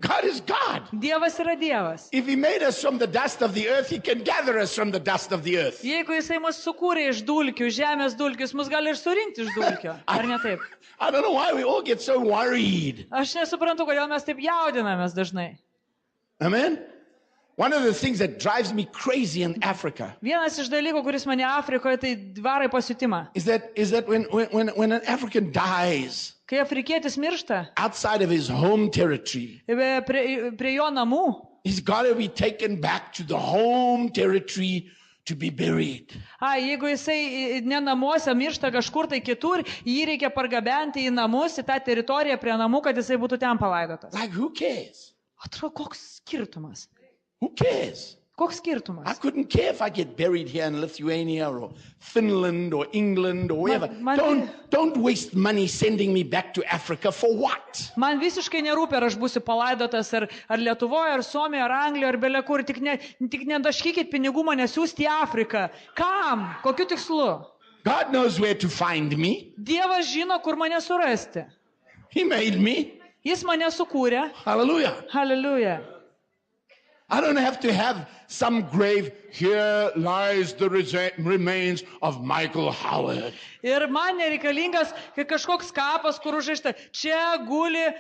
God is God. Dievas yra Dievas. If He made us from the dust of the earth, He can gather us from the dust of the earth. Jeigu jisai mus sukūrė iš dulkių, žemės dulkių, jis mus gali ir surinkti iš dulkių. Ar ne taip? I don't know why we all get so worried. Aš nesuprantu, kodėl mes taip jaudinamės dažnai. Amen? One of the things that drives me crazy in Africa Vienas iš dalykų, kuris mane Afrikoje, tai varai pasiutimą. is that when an African dies Kai afrikietis miršta, outside of his home territory, prie jo namų, he's got to be taken back to the home territory to be buried. jeigu jisai ne namuose miršta kažkur tai kitur, jį reikia pargabenti į namus, į tą teritoriją prie namų, kad jisai būtų ten palaidotas. Like, who cares? Atrodo, koks skirtumas? Who cares? Koks I skirtumas? couldn't care if I get buried here in Lithuania or Finland or England or wherever. Don't waste money sending me back to Africa for what? Man visiškai nerūpi, ar aš būsiu palaidotas ar Lietuvoje, ar Suomijoje, ar Anglijoje, ar belekur. Tik nedaškykit pinigų mane siūsti į Afriką. Kam? Kokiu tikslu? God knows where to find me. Dievas žino, kur mane surasti. He made me. Jis mane sukūrė. Hallelujah. Halleluja. I don't have to have some grave. Here lies the remains of Michael Howard. Ir man nereikalingas kažkoks kapas, kur užrašyta, čia guli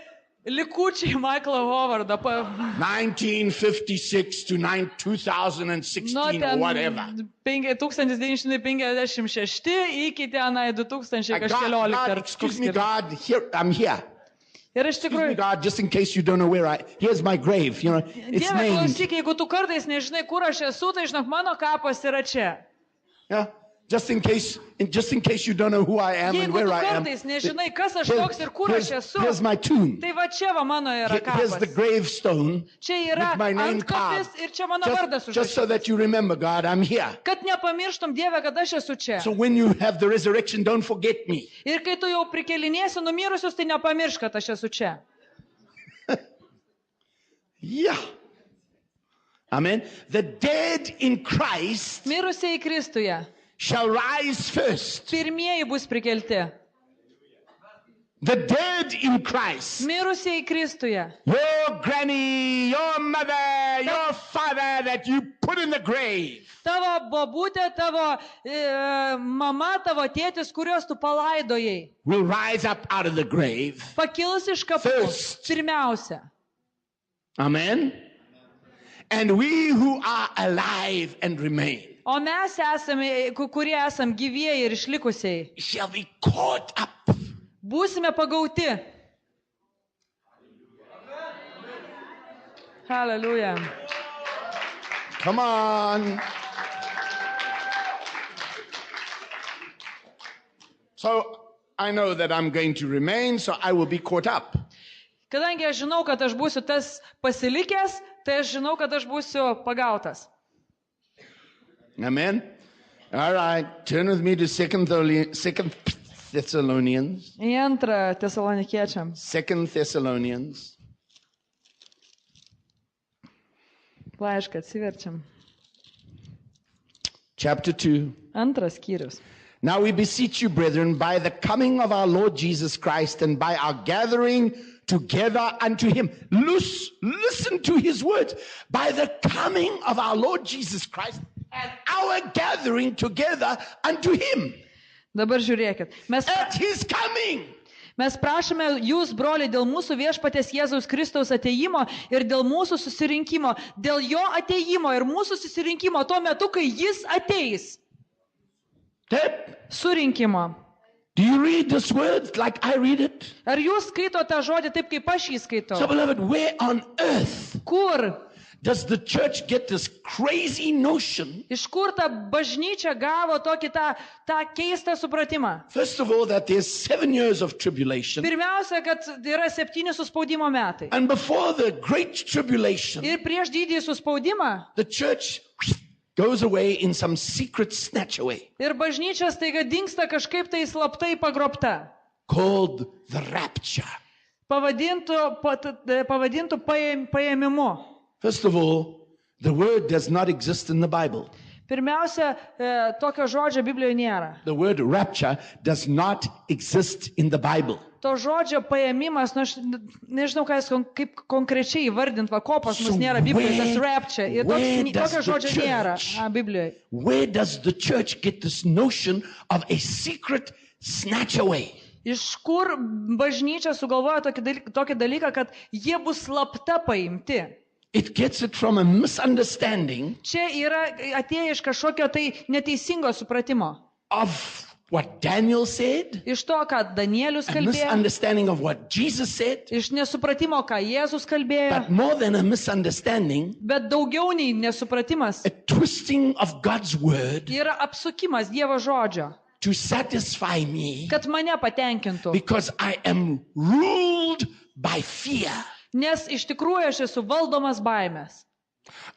likučiai Michaelo Howardo. 1956 to 2016 or whatever. 1956 iki tenai 2016. God, excuse me, God, I'm here. Ir iš Excuse me, tikrųjų, God, just in case you don't know where here's my grave, it's Dieve, named. klausyk, jeigu tu kartais nežinai, kur aš esu, tai žinok, mano kapas yra čia. Yeah? Just in case you don't know who I am and Jeigu tu where I am. kartais nežinai, kas aš toks ir kur aš esu, Here's my tomb. tai va čia va mano yra Here's the kapas. gravestone Čia yra with my name antkapis carved. ir čia mano vardas Just so užrašytas. that you remember, God, I'm here. Kad nepamirštum, Dieve, kad aš esu čia. So when you have the resurrection, don't forget me. Ir kai tu jau prikelinėsi numirusius, tai nepamiršk, kad aš esu čia. Yeah. Amen. The dead in Christ Mirusieji Kristuje. shall rise first. Pirmieji bus prikelti. The dead in Christ. Mirusieji Kristuje. Your granny, your mother, your father that you put in the grave. Tavo bobutė, tavo mama, tavo tėtis, kuriuos tu palaidojai. Will rise up out of the grave. Pakils iš kapų. First. Pirmiausia. Amen. And we who are alive and remain O mes esame, kurie esam gyvieji ir išlikusiai, shall be caught up. būsime pagauti. Hallelujah. Come on. So I know that I'm going to remain, so I will be caught up. Kadangi aš žinau, kad aš būsiu tas pasilikęs, tai aš žinau, kad aš būsiu pagautas. Amen. All right. Turn with me to 2 Thessalonians. Į 2 Tesalonikiečiam. 2 Thessalonians. Laišką atsiverčiam. Chapter 2. 2 skyrius. Now we beseech you, brethren, by the coming of our Lord Jesus Christ and by our gathering together unto him. Listen to his words. By the coming of our Lord Jesus Christ and our gathering together unto him. Dabar žiūrėkit. At his coming. Mes prašome jūs, broliai, dėl mūsų viešpaties Jėzaus Kristaus ateimo ir dėl mūsų susirinkimo, dėl jo ateimo ir mūsų susirinkimo tuo metu, kai jis ateis. Surinkimo. Do you read this word like I read it? Ar jūs skaitote žodį taip, kaip aš jį skaitau? So, beloved, where on earth Kur? does the church get this crazy notion? Iš kur ta bažnyčia gavo tokį tą keistą supratimą? First of all, that there's 7 years of tribulation. Pirmiausia, kad yra 7 suspaudimo metai. And before the great tribulation, Ir prieš didįjį suspaudimą the church goes away in some secret snatch away ir bažnyčia staiga dingsta kažkaip tai slaptai pagrobta. called the rapture. Pavadintų paėmimu. First of all, the word does not exist in the Bible. Pirmiausia, tokio žodžio Biblijoje nėra. The word rapture does not exist in the Bible. To žodžio paėmimas, aš nežinau, kaip konkrečiai įvardint, ko pas mus nėra Biblijoje, tas rapture. Ir tokio žodžio nėra Biblijoje. Where does the church get this notion of a secret snatch away? Iš kur bažnyčia sugalvoja tokį dalyką, kad jie bus slapta paimti? It gets it from a misunderstanding Čia yra atėję iš kažkokio tai neteisingo supratimo. of what Daniel said, Iš to, ką Danielius a kalbėjo, misunderstanding of what Jesus said, iš nesupratimo, ką Jėzus kalbėjo, but more than a misunderstanding, bet daugiau nei nesupratimas a twisting of God's word yra apsukimas Dievo žodžio, to satisfy me kad mane patenkintų. because I am ruled by fear. Nes iš tikrųjų aš esu valdomas baimės.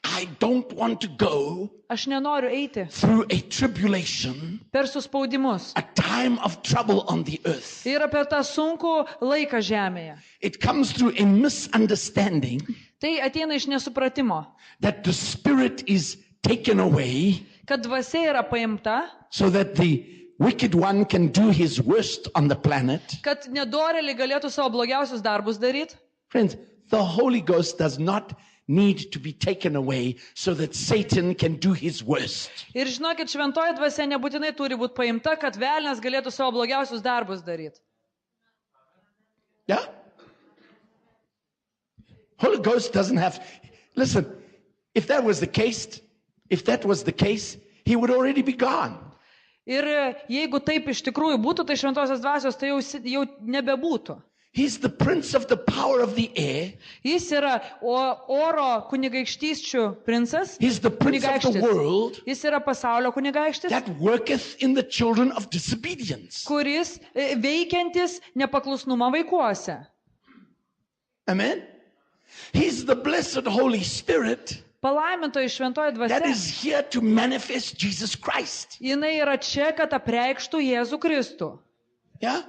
I don't want to go Aš nenoriu eiti through a tribulation, per suspaudimus. a time of trouble on the earth. Tai yra per tą sunkų laiką žemėje. It comes through a misunderstanding Tai ateina iš nesupratimo, that the spirit is taken away kad dvasia yra paimta, so that the wicked one can do his worst on the planet. kad nedorėliai galėtų savo blogiausius darbus daryti. Friends, the Holy Ghost does not need to be taken away so that Satan can do his worst. Ir žinokit, šventoji dvasia nebūtinai turi būti paimta, kad velnias galėtų savo blogiausius darbus daryti. Yeah? Holy Ghost doesn't have... Listen, if that was the case, he would already be gone. Ir jeigu taip iš tikrųjų būtų, tai šventosios dvasios tai jau nebebūtų. He's the prince of the power of the air. Jis yra oro kunigaikštysčių princas. He's the prince of the world Jis yra pasaulio kunigaikštis, that worketh in the children of disobedience. kuris veikiantis nepaklusnumą vaikuose. Amen? He's the blessed Holy Spirit Palaimintoji šventoji that dvasia, is here to manifest Jesus Christ. jinai yra čia, kad apreikštų Jėzų Kristų. Yeah?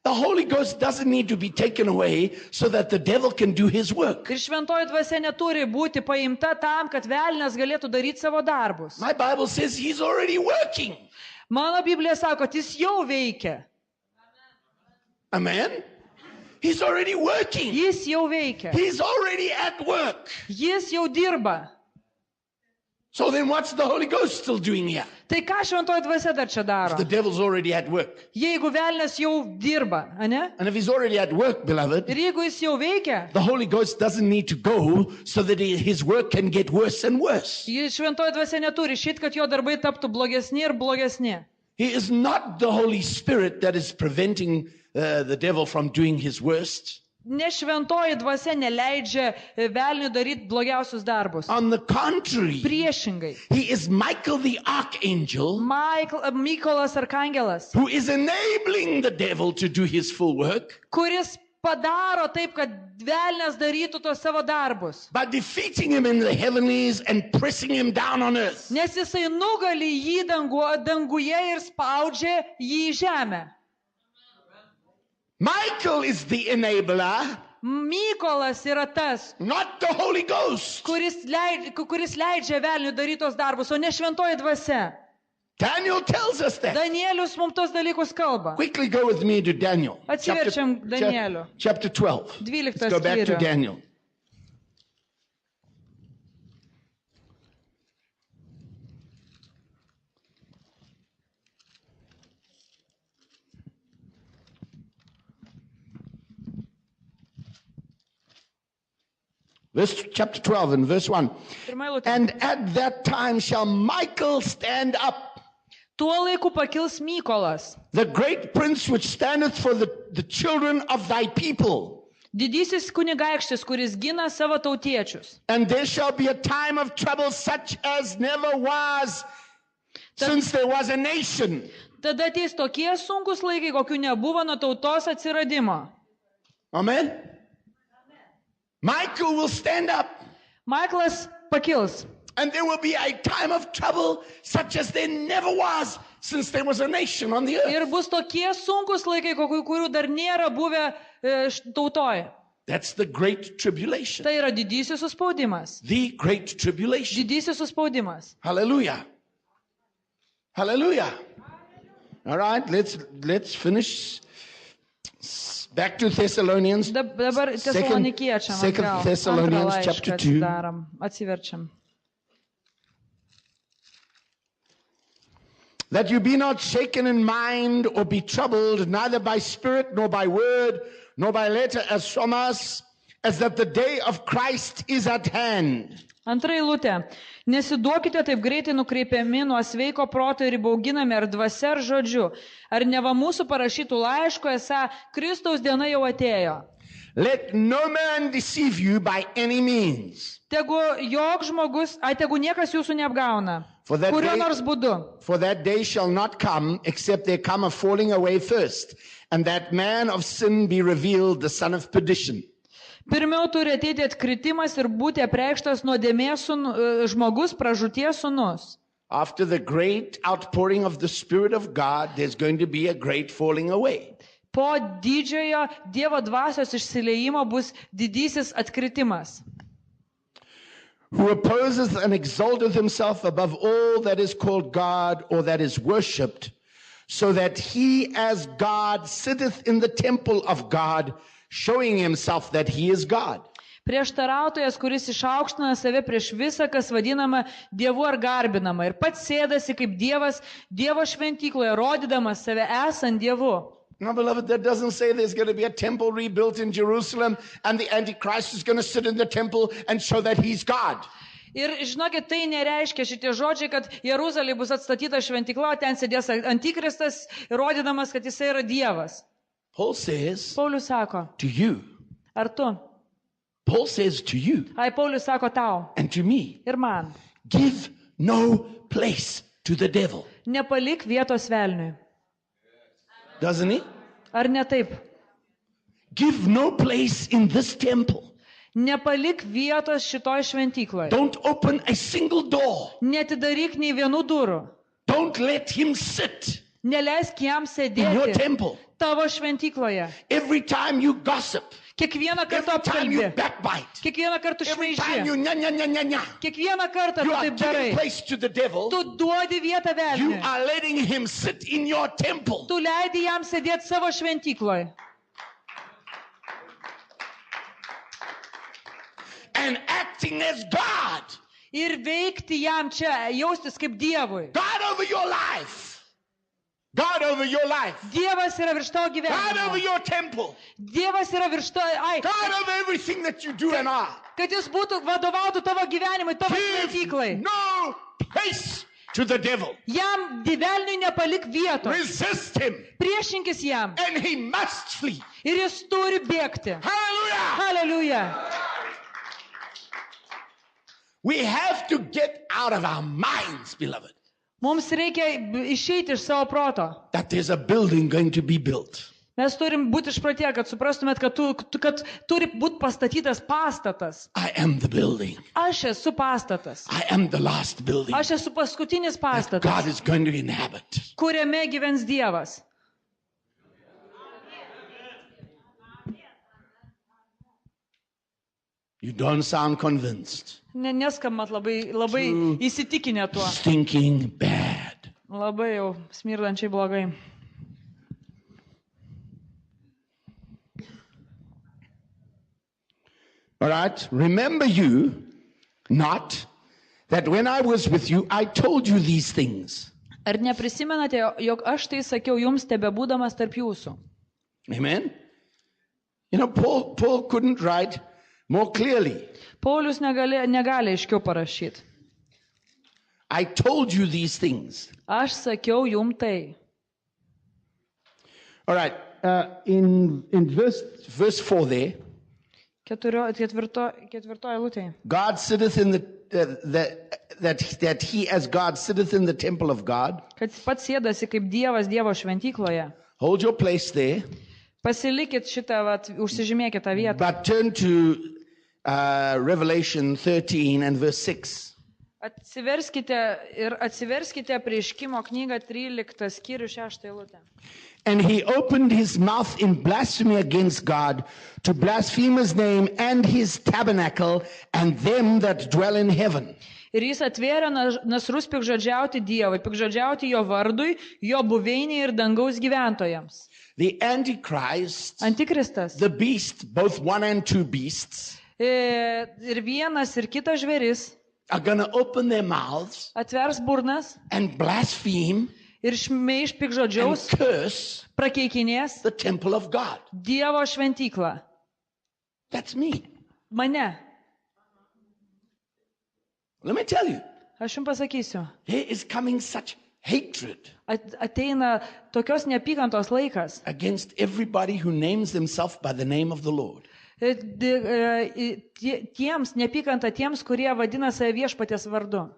The Holy Ghost doesn't need to be taken away so that the devil can do his work. Ir šventoji dvasia neturi būti paimta tam, kad velnias galėtų daryti savo darbus. My Bible says he's already working. Mano Biblija sako, kad jis jau veikia. Amen? He's already working. Jis jau veikia. He's already at work. Jis jau dirba. So then what's the Holy Ghost still doing here? Tai ką šventoji dvasia dar čia daro? The devil's already at work. Jeigu velnias jau dirba, ane? And if he's already at work, beloved, Ir jeigu jis jau veikia, the Holy Ghost doesn't need to go so that his work can get worse and worse. šventoji dvasia neturi išeit, kad jo darbai taptų blogesni ir blogesni. He is not the Holy Spirit that is preventing the devil from doing his worst. Ne šventoji dvasia neleidžia velniui daryti blogiausius darbus. On the contrary, Priešingai. he is Michael the archangel Mykolas Arkangelas, who is enabling the devil to do his full work kuris padaro taip, kad velnias darytų tos savo darbus. by defeating him in the heavenlies and pressing him down on earth. Nes jisai nugali jį danguje ir spaudžia jį į žemę. Michael is the enabler, Mykolas yra tas, not the Holy Ghost. kuris leidžia velniui daryti tos darbus, o ne šventoji dvasia. Daniel tells us that. Danielius mums tos dalykus kalba. Quickly go with me to Daniel. Atsiverčiam Danielio. Chapter 12. 12 Let's go back to skyrių. Daniel. Chapter 12 and verse 1. Pirma eilutė. And at that time shall Michael stand up, Tuo laiku pakils Mykolas, the great prince which standeth for the children of thy people. didysis kunigaikštis, kuris gina savo tautiečius. And there shall be a time of trouble such as never was since there was a nation. Tada ateis tokie sunkus laikai, kokių nebuvo nuo tautos atsiradimo. Amen? Michael will stand up. Mykolas pakils. And there will be a time of trouble such as there never was since there was a nation on the earth. Ir bus tokie sunkus laikai, kurių dar nėra buvę tautoje. That's the great tribulation. Tai yra didysis suspaudimas. The great tribulation. Didysis suspaudimas. Hallelujah. Hallelujah. All right, let's finish. Back to Thessalonians. Dabar Tesalonikiečiam. Second Thessalonians chapter 2. Darom. Atsiverčiam. That you be not shaken in mind or be troubled, neither by spirit, nor by word, nor by letter as from us, as that the day of Christ is at hand. Antra eilutė. Nesiduokite taip greitai nukreipiami nuo sveiko proto ir įbauginami ar dvasia ar žodžiu. Ar ne va mūsų parašytų laiško, esą Kristaus diena jau atėjo. Let no man deceive you by any means. Tegu niekas jūsų neapgauna. For that Kuriuo day- nors būdu. For that day shall not come, except there come a falling away first, and that man of sin be revealed, the son of perdition. Pirmiau turi ateiti atkritimas ir būti apreikštas nuodėmės žmogus, pražūties sūnus. After the great outpouring of the Spirit of God, there's going to be a great falling away. Po didžiojo Dievo dvasios išsileimo bus didysis atkritimas. Who opposes and exalteth himself above all that is called God or that is worshipped, so that he as God sitteth in the temple of God, showing himself that he is God. Prieštarautojas, kuris išaukština save prieš visą, kas vadinama Dievu ar garbinama, ir pats sėdasi kaip Dievas Dievo šventykloje, rodydamas save esant Dievu. Now, beloved, that doesn't say there's going to be a temple rebuilt in Jerusalem and the Antichrist is going to sit in the temple and show that he's God. Ir žinokit, tai nereiškia šitie žodžiai, kad Jeruzalė bus atstatyta šventykla, ten sėdės antikristas, rodydamas, kad jisai yra Dievas. Paul says Paulius sako, to you, ar tu? Paul says to you Paulius sako tau and to me, ir man, give no place to the devil. nepalik vietos velniui. Doesn't he? Ar ne taip? Give no place in this temple. Nepalik vietos šitoj šventykloje. Don't open a single door. Netidaryk nei vienų durų. Don't let him sit Neleisk jam in your sėdėti temple. tavo šventykloje. Every time you gossip, Kiekvieną kartą every time you apkalbi. backbite, Kiekvieną kartą every time šmeiži. you nya. Kiekvieną kartą You tu are taip giving darai. place to the devil. Tu duodi vietą You velniui. are letting him sit in your temple. Tu leidi jam sėdėti savo šventykloje. And acting as God. Ir veikti jam čia, jaustis kaip Dievui. God over your life. God over your life. Dievas yra virš tavo God over gyvenimo. your temple. Dievas yra virš tavo, God over everything that you do and are. kad jis būtų vadovautų tavo gyvenimui, tavo Give šventyklai. no place to the devil. Jam velniui nepalik vietos. Resist him Priešinkis jam. and he must flee. Ir jis turi bėgti. Hallelujah. Hallelujah. We have to get out of our minds, beloved, Mums reikia išeiti iš savo proto. that there's a building going to be built. Mes turim būti išprotėję, kad suprastumėt, kad turi būti pastatytas pastatas. I am the building. Aš esu pastatas. I am the last building Aš esu paskutinis that God pastatas, is going to inhabit. kuriame gyvens Dievas. You don't sound convinced. Neskammat labai įsitikinę tuo. Stinking bad. Labai jau smirdančiai blogai. All right? Remember you not that when I was with you, I told you these things. Ar neprisimenate, jog aš tai sakiau jums tebebūdamas tarp jūsų? Amen? You know, Paul couldn't write more clearly. Paulius negali aiškiau parašyti. I told you these things. Aš sakiau jum tai. All right. In verse 4 there, Ketvirtoji eilutė. God sitteth in that he as God sitteth in the temple of God. Kad pats sėdasi kaip Dievas Dievo šventykloje. Hold your place there. Pasilikit šitą, užsižymėkit tą vietą. But turn to Revelation 13 and verse 6. Atsiverskite Apreiškimo knygą 13 skyrių 6 eilutę. And he opened his mouth in blasphemy against God, to blaspheme his name and his tabernacle and them that dwell in heaven. Ir jis atvėrė nasrus pikžodžiauti Dievui, pikžodžiauti jo vardui, jo buveinei ir dangaus gyventojams. The Antichrist, Antikristas. the beast, both one and two beasts, Ir vienas ir kitas žvėris are going to open their mouths atvers burnas and blaspheme ir šmeiš and pikžodžiaus, curse prakeikinės the temple of God. Dievo šventyklą. That's me. Mane. Let me tell you, Aš jums pasakysiu. there is coming such hatred Ateina tokios neapykantos laikas. against everybody who names themselves by the name of the Lord. Tiems, neapykanta tiems, kurie vadina save viešpaties vardu.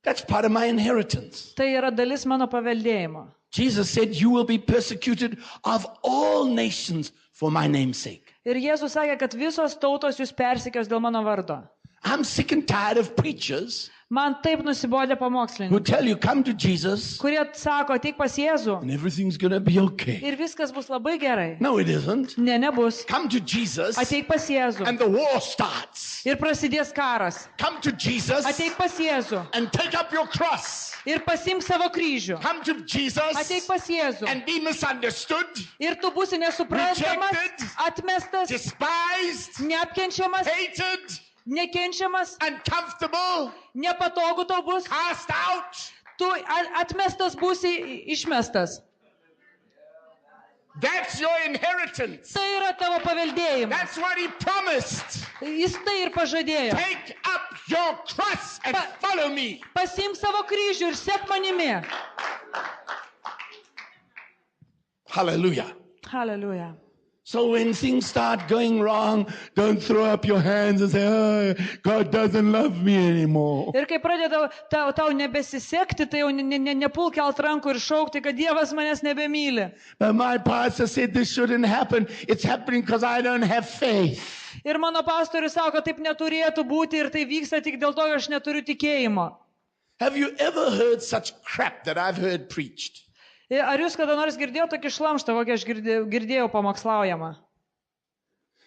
That's part of my inheritance. Tai yra dalis mano paveldėjimo. Jesus said, you will be persecuted of all nations for my name's sake. Ir Jėzus sakė, kad visos tautos jūs persekios dėl mano vardo. I'm sick and tired of preachers Man taip nusibodė who pamokslininkai, tell you, come to Jesus kurie sako, ateik pas Jėzų and everything's going to be okay. ir viskas bus labai gerai. No, it isn't. Ne, nebus. Come to Jesus Ateik pas Jėzų and the war starts. ir prasidės karas. Come to Jesus Ateik pas Jėzų and take up your cross. ir pasimk savo kryžių. Come to Jesus Ateik pas Jėzų and be misunderstood, ir tu būsi nesuprantamas, Rejected. atmestas, despised, neapkenčiamas, hated, nekenčiamas, uncomfortable, nepatogu tau bus, cast out. tu atmestas būsi išmestas. That's your inheritance. Tai yra tavo paveldėjimas. That's what he promised. Jis tai ir pažadėjo. Take up your cross and follow me. Pasimk savo kryžių ir sek manimi. Hallelujah. Hallelujah. So when things start going wrong, don't throw up your hands and say, oh, God doesn't love me anymore. Ir kai pradeda tau nebesisekti, tai jau nepulk kelt rankų ir šaukti, kad Dievas manęs nebemyli. But my pastor said this shouldn't happen. It's happening because I don't have faith. Ir mano pastorius sako, kad taip neturėtų būti ir tai vyksta tik dėl to, kad aš neturiu tikėjimo. Have you ever heard such crap that I've heard preached? Ar jūs kada nors girdėjote tokį šlamštą, kokį aš girdėjau pamokslaujamą?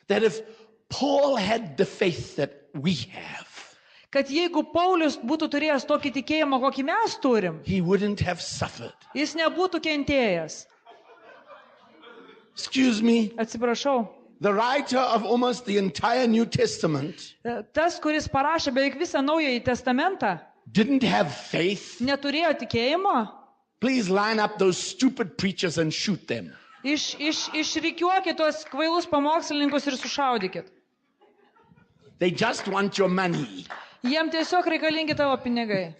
That if Paul had the faith that we have, Kad jeigu Paulius būtų turėjęs tokį tikėjimą, kokį mes turim, he wouldn't have suffered. jis nebūtų kentėjęs. Excuse me, Atsiprašau. the writer of almost the entire New Testament Tas, kuris parašė beveik visą Naująjį testamentą, didn't have faith. neturėjo tikėjimo. Please line up those stupid preachers and shoot them. Išrikiuokit tuos kvailus pamokslininkus ir sušaudykit. They just want your money. Jiem tiesiog reikalingi tavo pinigai.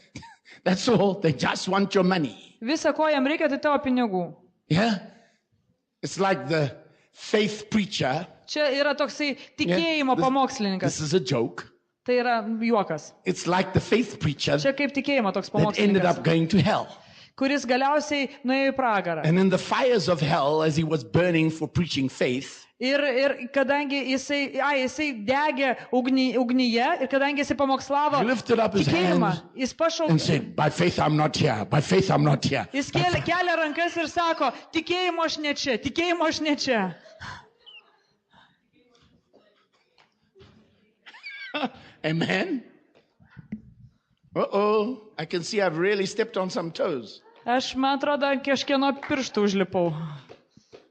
That's all. They just want your money. Visa, ko jiem reikia, tai tavo pinigų. Yeah? It's like the faith preacher. Čia yra toksai Yeah? tikėjimo This pamokslininkas. is a joke. Tai yra juokas. It's like the faith preacher Čia kaip tikėjimo toks that ended up pamokslininkas, going to hell. kuris galiausiai nuėjo į pragarą. And in the fires of hell, as he was burning for preaching faith, Ir kadangi jisai degė ugnyje ir kadangi jisai pamokslavo he lifted up his tikėjimą, hands jis and pašaukė. said, by faith I'm not here. By faith I'm not here. Jis kelia rankas ir sako, tikėjimo aš ne čia, tikėjimo aš ne čia. Amen. Uh-oh. I can see I've really stepped on some toes. Aš, man atrodo, kažkieno pirštų užlipau.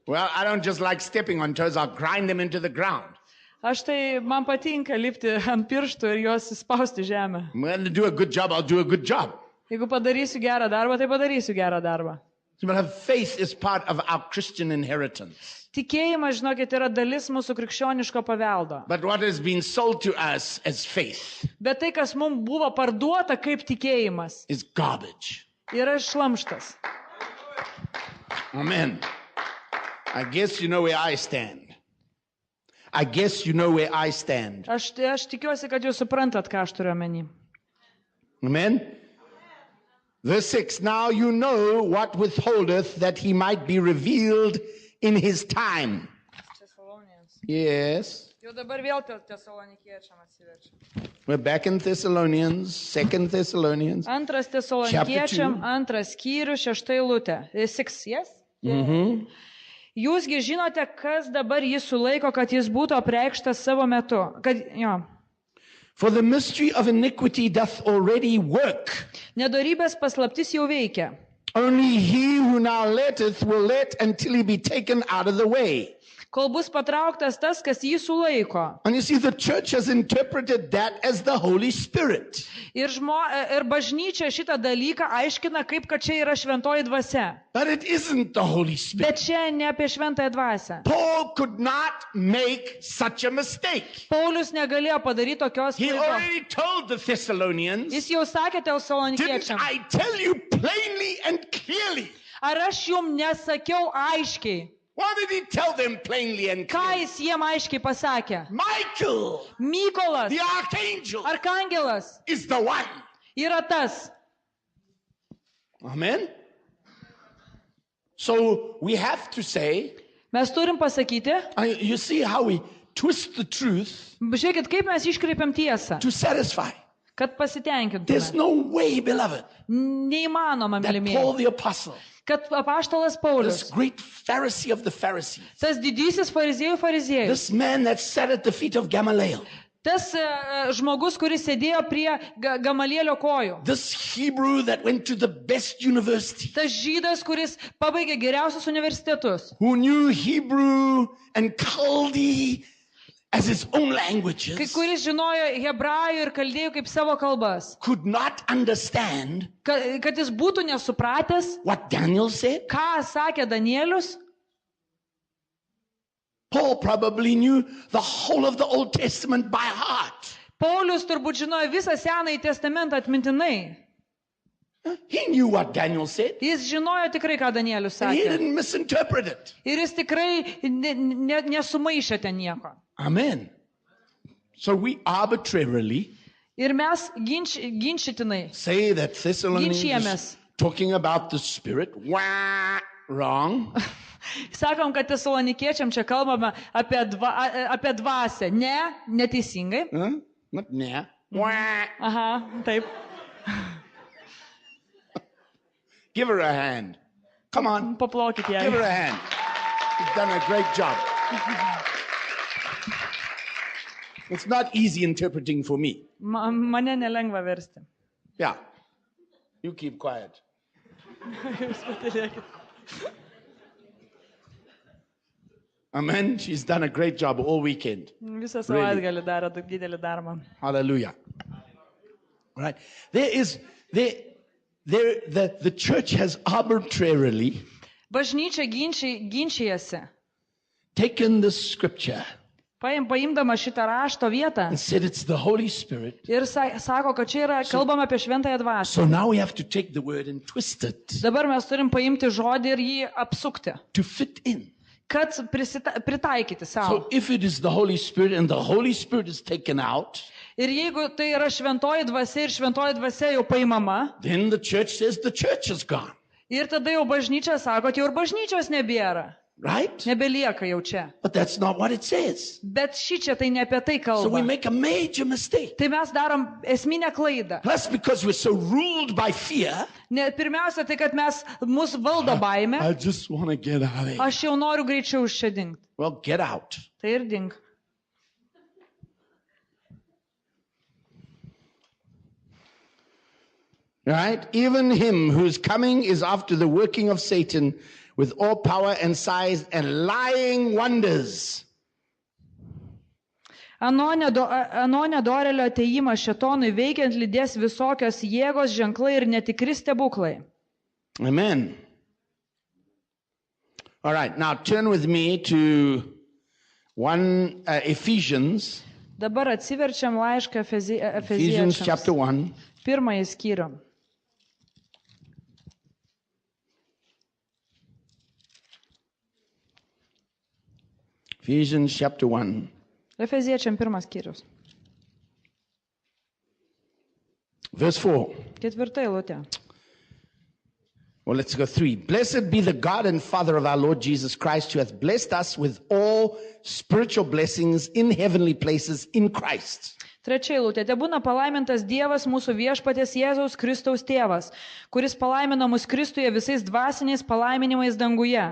Well, I don't just like stepping on toes. I'll grind them into the ground. Aš tai, man patinka lipti ant pirštų ir juos spausti žemę. I'm going to do a good job. I'll do a good job. Jeigu padarysiu gerą darbą, tai padarysiu gerą darbą. But faith is part of our Christian inheritance. Tikėjimas, žinokit, yra dalis mūsų krikščioniško paveldo. But what has been sold to us as faith Bet tai, kas mums buvo parduota kaip tikėjimas, is garbage. yra šlamštas. Amen. I guess you know where I stand. I guess you know where I stand. Aš tikiuosi, kad jūs suprantat, ką aš turiu omeny. Amen. Verse 6, now you know what withholdeth that he might be revealed in his time. Yes. Jau dabar vėl Tesalonikiečiam atsiverčiam. We're back in Thessalonians, 2 Thessalonians. Antras Tesalonikiečiam, antras skyrius, 6 eilutė. 6, yes? Mm-hmm. Jūsgi žinote, kas dabar jį sulaiko, kad jis būtų apreikštas savo metu. For the mystery of iniquity doth already work. Nedorybės paslaptis jau veikia. Only he who now letteth will let until he be taken out of the way. Kol bus patrauktas tas, kas jį sulaiko. And you see, the church has interpreted that as the Holy Spirit. Ir bažnyčia šitą dalyką aiškina, kaip kad čia yra šventoji dvasia. But it isn't the Holy Spirit. Bet čia ne apie šventąją dvasią. Paul could not make such a mistake. Paulius negalėjo padaryti tokios He klaidos. already told the Thessalonians, Jis jau sakė didn't Tesalonikiečiam. I tell you plainly and clearly? Ar aš jums nesakiau aiškiai? What did he tell them plainly and Ką clearly? jis jiem aiškiai pasakė? Michael, Mykolas, the archangel, arkangelas, is the one. yra tas. Amen. So we have to say, Mes turim pasakyti, you see how we twist the truth žiūrėkit, kaip mes iškreipiam tiesą, to satisfy. kad pasitenkintume. There's no way, beloved, Neįmanoma, that Paul mylimieji, the apostle, kad apaštalas this Paulius, great Pharisee of the Pharisees, tas didysis fariziejus, this man that sat at the feet of Gamaliel, tas žmogus, kuris sėdėjo prie Gamalielio kojų, this Hebrew that went to the best university, tas žydas, kuris pabaigė geriausius universitetus, who knew Hebrew and Chaldee as his own languages, kuris žinojo hebrajų ir kaldėjų kaip savo kalbas, could not understand kad jis būtų nesupratęs, what Daniel said. ką sakė Danielius. Paul probably knew the whole of the Old Testament by heart. Paulius turbūt žinojo visą Senąjį testamentą atmintinai. He knew what Daniel said. Jis žinojo tikrai, ką Danielius And he sakė. didn't misinterpret it. Ir jis tikrai nesumaišė ten nieko. Amen. So we arbitrarily Ir mes ginčytinai say that Thessalonians is ginčijamės. talking about the Spirit. Wah, wrong. Sakom, kad Tesalonikiečiam čia kalbame apie dvasią. Ne, neteisingai. Huh? Not nah. Wah. Aha, taip. Give her a hand. Come on. Paplokit Give her ją. a hand. You've done a great job. It's not easy interpreting for me. Mane nelengva versti. Yeah. You keep quiet. Jūs patylėkit. Amen. She's done a great job all weekend. Visą savaitgalį daro didelį darbą. Hallelujah. All right. The church has arbitrarily Bažnyčia ginčijasi. taken the scripture Paimdama šitą rašto vietą and said it's the Holy Spirit. ir sako, kad čia yra kalbama apie šventąją dvasią. So now we have to take the word and twist it Dabar mes turim paimti žodį ir jį apsukti, to fit in. kad pritaikyti So savo. if it is the Holy Spirit and the Holy Spirit is taken out, Ir jeigu tai yra šventoji dvasia ir šventoji dvasia jau paimama, then the church says the church is gone. ir tada jau bažnyčia sako, kad jau ir bažnyčios nebėra. Right? Nebelieka jau čia. But that's not what it says. Bet šičia tai ne apie tai So we kalba. make a major mistake. Tai mes darom esminę klaidą. Plus, because we're so ruled by fear, Pirmiausia, tai kad mus valdo baime. I just want to get out of here. Aš jau noriu greičiau iš čia dingti. Well, get out. Tai ir ding. Right? Even him whose coming is after the working of Satan with all power and size and lying wonders. Ano nedorėlio atėjimas šėtonui veikiant lydės visokios jėgos, ženklai ir netikri stebuklai. Amen. All right, now turn with me to Ephesians. Dabar atsiverčiam laišką Ephesians chapter Efeziečiams. 1. Pirmąjį skyrių. Ephesians chapter 1. Efeziečiam pirmas skyrius. Verse 4. Ketvirta eilutė. Well, let's go 3. Blessed be the God and Father of our Lord Jesus Christ, who hath blessed us with all spiritual blessings in heavenly places in Christ. Trečia eilutė. Tebūna palaimintas Dievas, mūsų viešpaties Jėzaus Kristaus tėvas, kuris palaimino mus Kristuje visais dvasiniais palaiminimais danguje.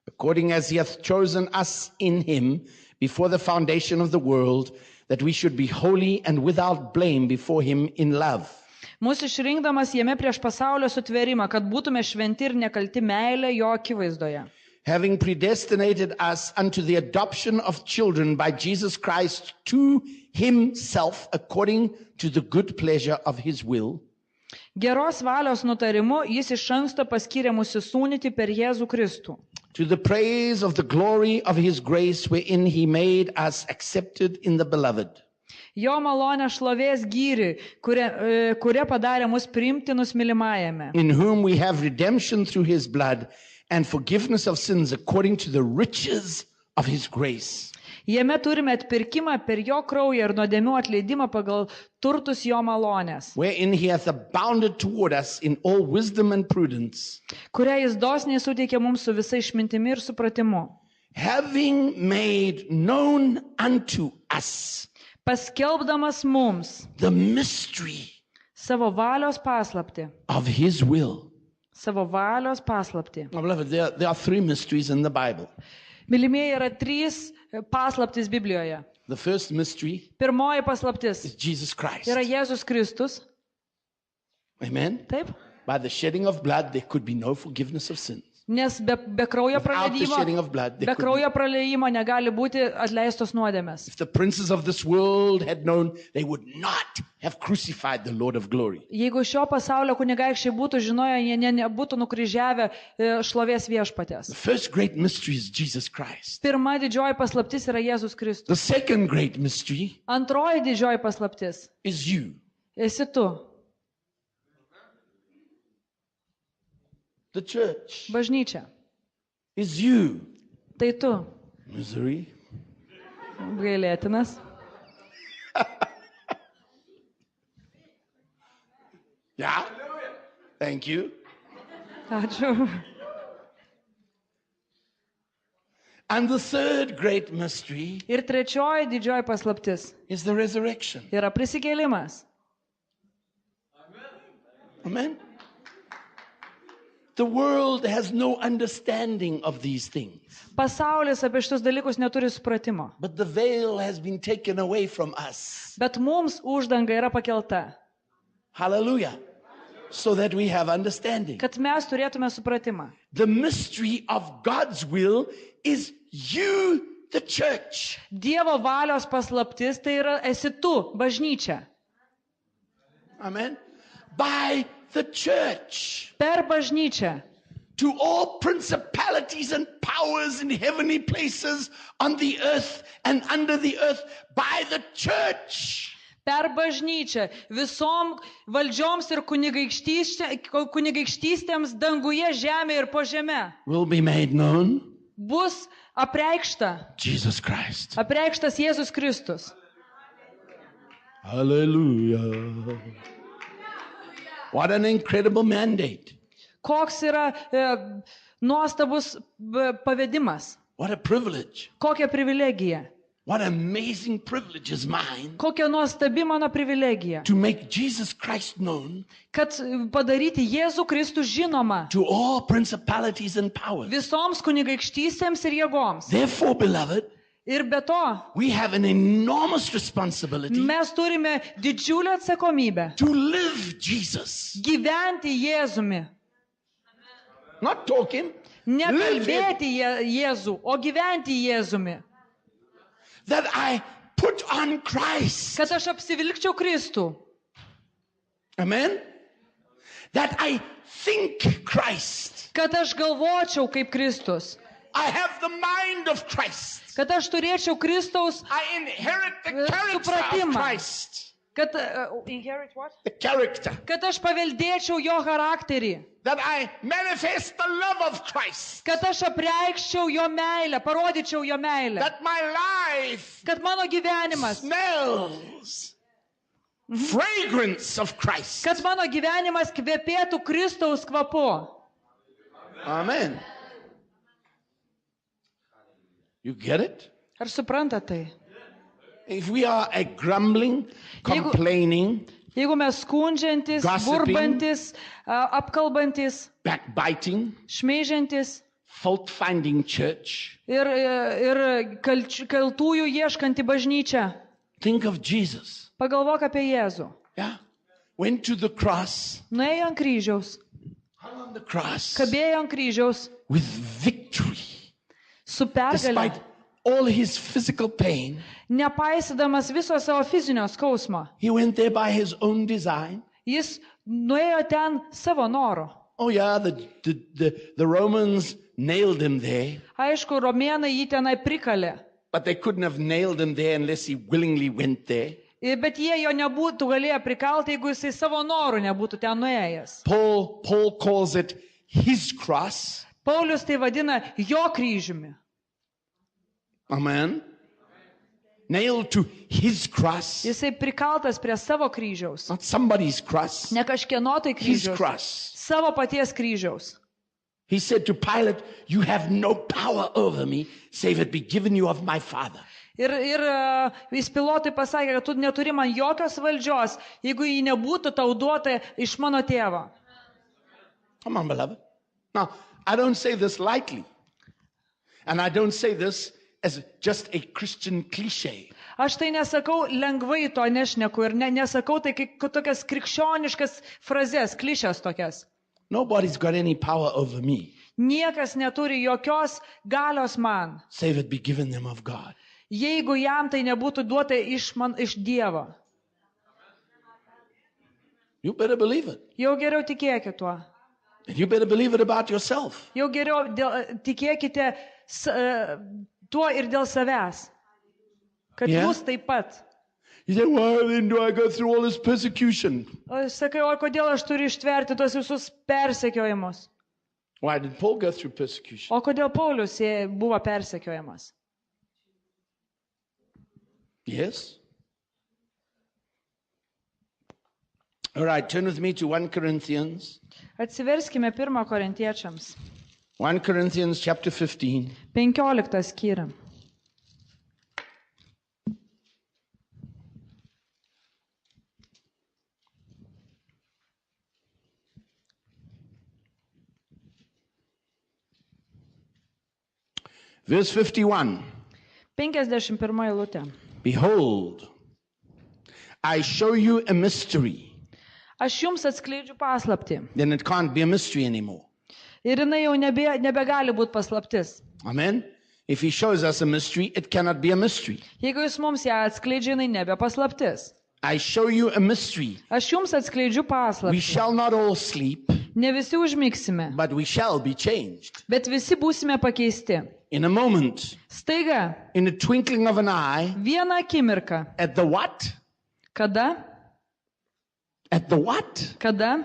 According as he hath chosen us in him before the foundation of the world, that we should be holy and without blame before him in love. Mūsų išrinkdamas jame prieš pasaulio sutvėrimą, kad būtume šventi ir nekalti meilė jo akivaizdoje. Having predestinated us unto the adoption of children by Jesus Christ to himself, according to the good pleasure of his will. Geros valios nutarimu jis iš anksto paskyrė mus įsūnyti per Jėzų Kristų. To the praise of the glory of his grace, wherein he made us accepted in the beloved. Jo malonę šlovės gyri, kuria padarė mus priimtinus mylimajame. In whom we have redemption through his blood and forgiveness of sins according to the riches of his grace. Jame turime atpirkimą per jo kraują ir nuodėmių atleidimą pagal turtus jo malonės, Wherein he hath abounded toward us in all wisdom and prudence, kurią jis dosniai suteikė mums su visa išmintimi ir supratimu. having made known unto us Paskelbdamas mums the mystery savo valios paslaptį. of his will. Savo valios paslaptį. Now, beloved, there are 3 mysteries in the Bible. Mylimieji, yra 3 paslaptys Biblijoje. The first mystery Pirmoji paslaptis is Jesus Christ. yra Jėzus Kristus. Amen. Taip? By the shedding of blood, there could be no forgiveness of sins. Nes be kraujo Without the shedding of blood, there be could be. kraujo praliejimo negali būti atleistos nuodėmės. If the princes of this world had known, they would not have crucified the Lord of glory. Jeigu šio pasaulio kunigaikščiai būtų žinoję, jie nebūtų nukryžiavę šlovės viešpatės. The first great mystery is Jesus Christ. Pirma didžioji paslaptis yra Jėzus Kristus. The second great mystery Antroji didžioji paslaptis is you. esi tu, The church bažnyčia. is you. Tai tu, Misery. gailėtinas. Yeah. Thank you. Ačiū. And the third great mystery Ir trečioji didžioji paslaptis is the resurrection. yra prisikėlimas. Amen. The world has no understanding of these things, Pasaulis apie šitus dalykus neturi supratimo. but the veil has been taken away from us. Bet mums uždanga yra pakelta, Hallelujah. So that we have understanding. kad mes turėtume supratimą. The mystery of God's will is you, the church. Dievo valios paslaptis tai yra esi tu, bažnyčia. Amen. By the church. Per bažnyčią. To all principalities and powers in heavenly places on the earth and under the earth by the church. Per bažnyčią visom valdžioms ir kunigaikštystėms danguje, žemė ir po žeme Will be made known bus apreikšta. Jesus Christ. Apreikštas Jėzus Kristus. Hallelujah. What an incredible mandate. Koks yra nuostabus pavedimas. What a privilege. Kokia privilegija. What amazing privilege is mine Kokia nuostabi mano privilegija. to make Jesus Christ known Kad padaryti Jėzų Kristų žinomą to all principalities and powers. visoms kunigaikštystėms ir jėgoms. Therefore, beloved, Ir be to, we have an enormous responsibility mes turime didžiulę atsakomybę to live Jesus. gyventi Jėzumi. Not talk him. Ne Live him. kalbėti Jėzų, o gyventi Jėzumi. That I put on Christ. Kad aš apsivilkčiau Kristų. Amen. That I think Christ. Kad aš galvočiau kaip Kristus. I have the mind of Christ. Kad aš turėčiau Kristaus I inherit the character of supratimą. Christ. Kad, inherit what? The character. Kad aš paveldėčiau jo charakterį. That I manifest the love of Christ. Kad aš apreikščiau jo meilę, parodyčiau jo meilę. That my life Kad mano gyvenimas, smells fragrance of Christ. kad mano gyvenimas kvepėtų Kristaus kvapu. Amen. You get it? Ar suprantate tai? If we are a grumbling, complaining, Jeigu mes skundžiantis, Gossiping. burbantis, apkalbantis, backbiting, šmeižiantis fault-finding church, ir kaltųjų ieškanti bažnyčia, think of Jesus. pagalvok apie Jėzų. Yeah. Went to the cross, Nuėjo ant kryžiaus, hung on the cross kabėjo ant kryžiaus with victory. su pergale, Despite all his physical pain, nepaisydamas viso savo fizinio skausmo. he went there by his own design. Jis nuėjo ten savo noru. Oh yeah, the Romans nailed him there, Aišku, romėnai jį tenai prikalė, but they couldn't have nailed him there unless he willingly went there. bet jie jo nebūtų galėję prikalti, jeigu jisai savo noru nebūtų ten nuėjęs. Paul calls it his cross. Paulius tai vadina jo kryžiumi. Amen. Nailed to his cross. Jisai prikaltas prie savo kryžiaus. Not somebody's cross. Ne kažkieno tai His kryžiaus. cross. Savo paties kryžiaus. He said to Pilate, you have no power over me, save it be given you of my Father. Ir jis Pilotui pasakė, kad tu neturi man jokios valdžios, jeigu jį nebūtų tau duota iš mano tėvo. Come on, beloved. Now, I don't say this lightly. And I don't say this as just a Christian cliche. Aš tai nesakau lengvai to nešneku ir nesakau tai kaip tokias krikščioniškas frazes, klišės tokias. Nobody's got any power over me, Niekas neturi jokios galios man, save it be given them of God. jeigu jam tai nebūtų duota iš Dievo. You better believe it. Jau geriau tikėkite tuo. And you better believe it about yourself. Jau geriau tikėkite tuo ir dėl savęs. Kad Yeah. jūs taip pat. You say, why then do I go through all this persecution? O sakai, o kodėl aš turiu ištverti tos visus persekiojimus? Why did Paul go through persecution? O kodėl Paulius buvo persekiojamas? Yes. All right, turn with me to 1 Corinthians. Atsiverskime 1 Korintiečiams. 1 Corinthians chapter 15. 15 skyrių. Verse 51. 51 eilutė. Behold, I show you a mystery. Aš jums atskleidžiu paslaptį. Then it can't be a mystery anymore. Ir jinai jau nebegali būti paslaptis. Amen. If he shows us a mystery, it cannot be a mystery. Jeigu jis mums ją atskleidžia, jinai nebe paslaptis. I show you a mystery. Aš jums atskleidžiu We paslaptį. shall not all sleep, Ne visi užmigsime, but we shall be changed. bet visi būsime pakeisti. In a moment, Staiga, in the twinkling of an eye, vieną akimirką. at the what? Kada? At the what? Kada?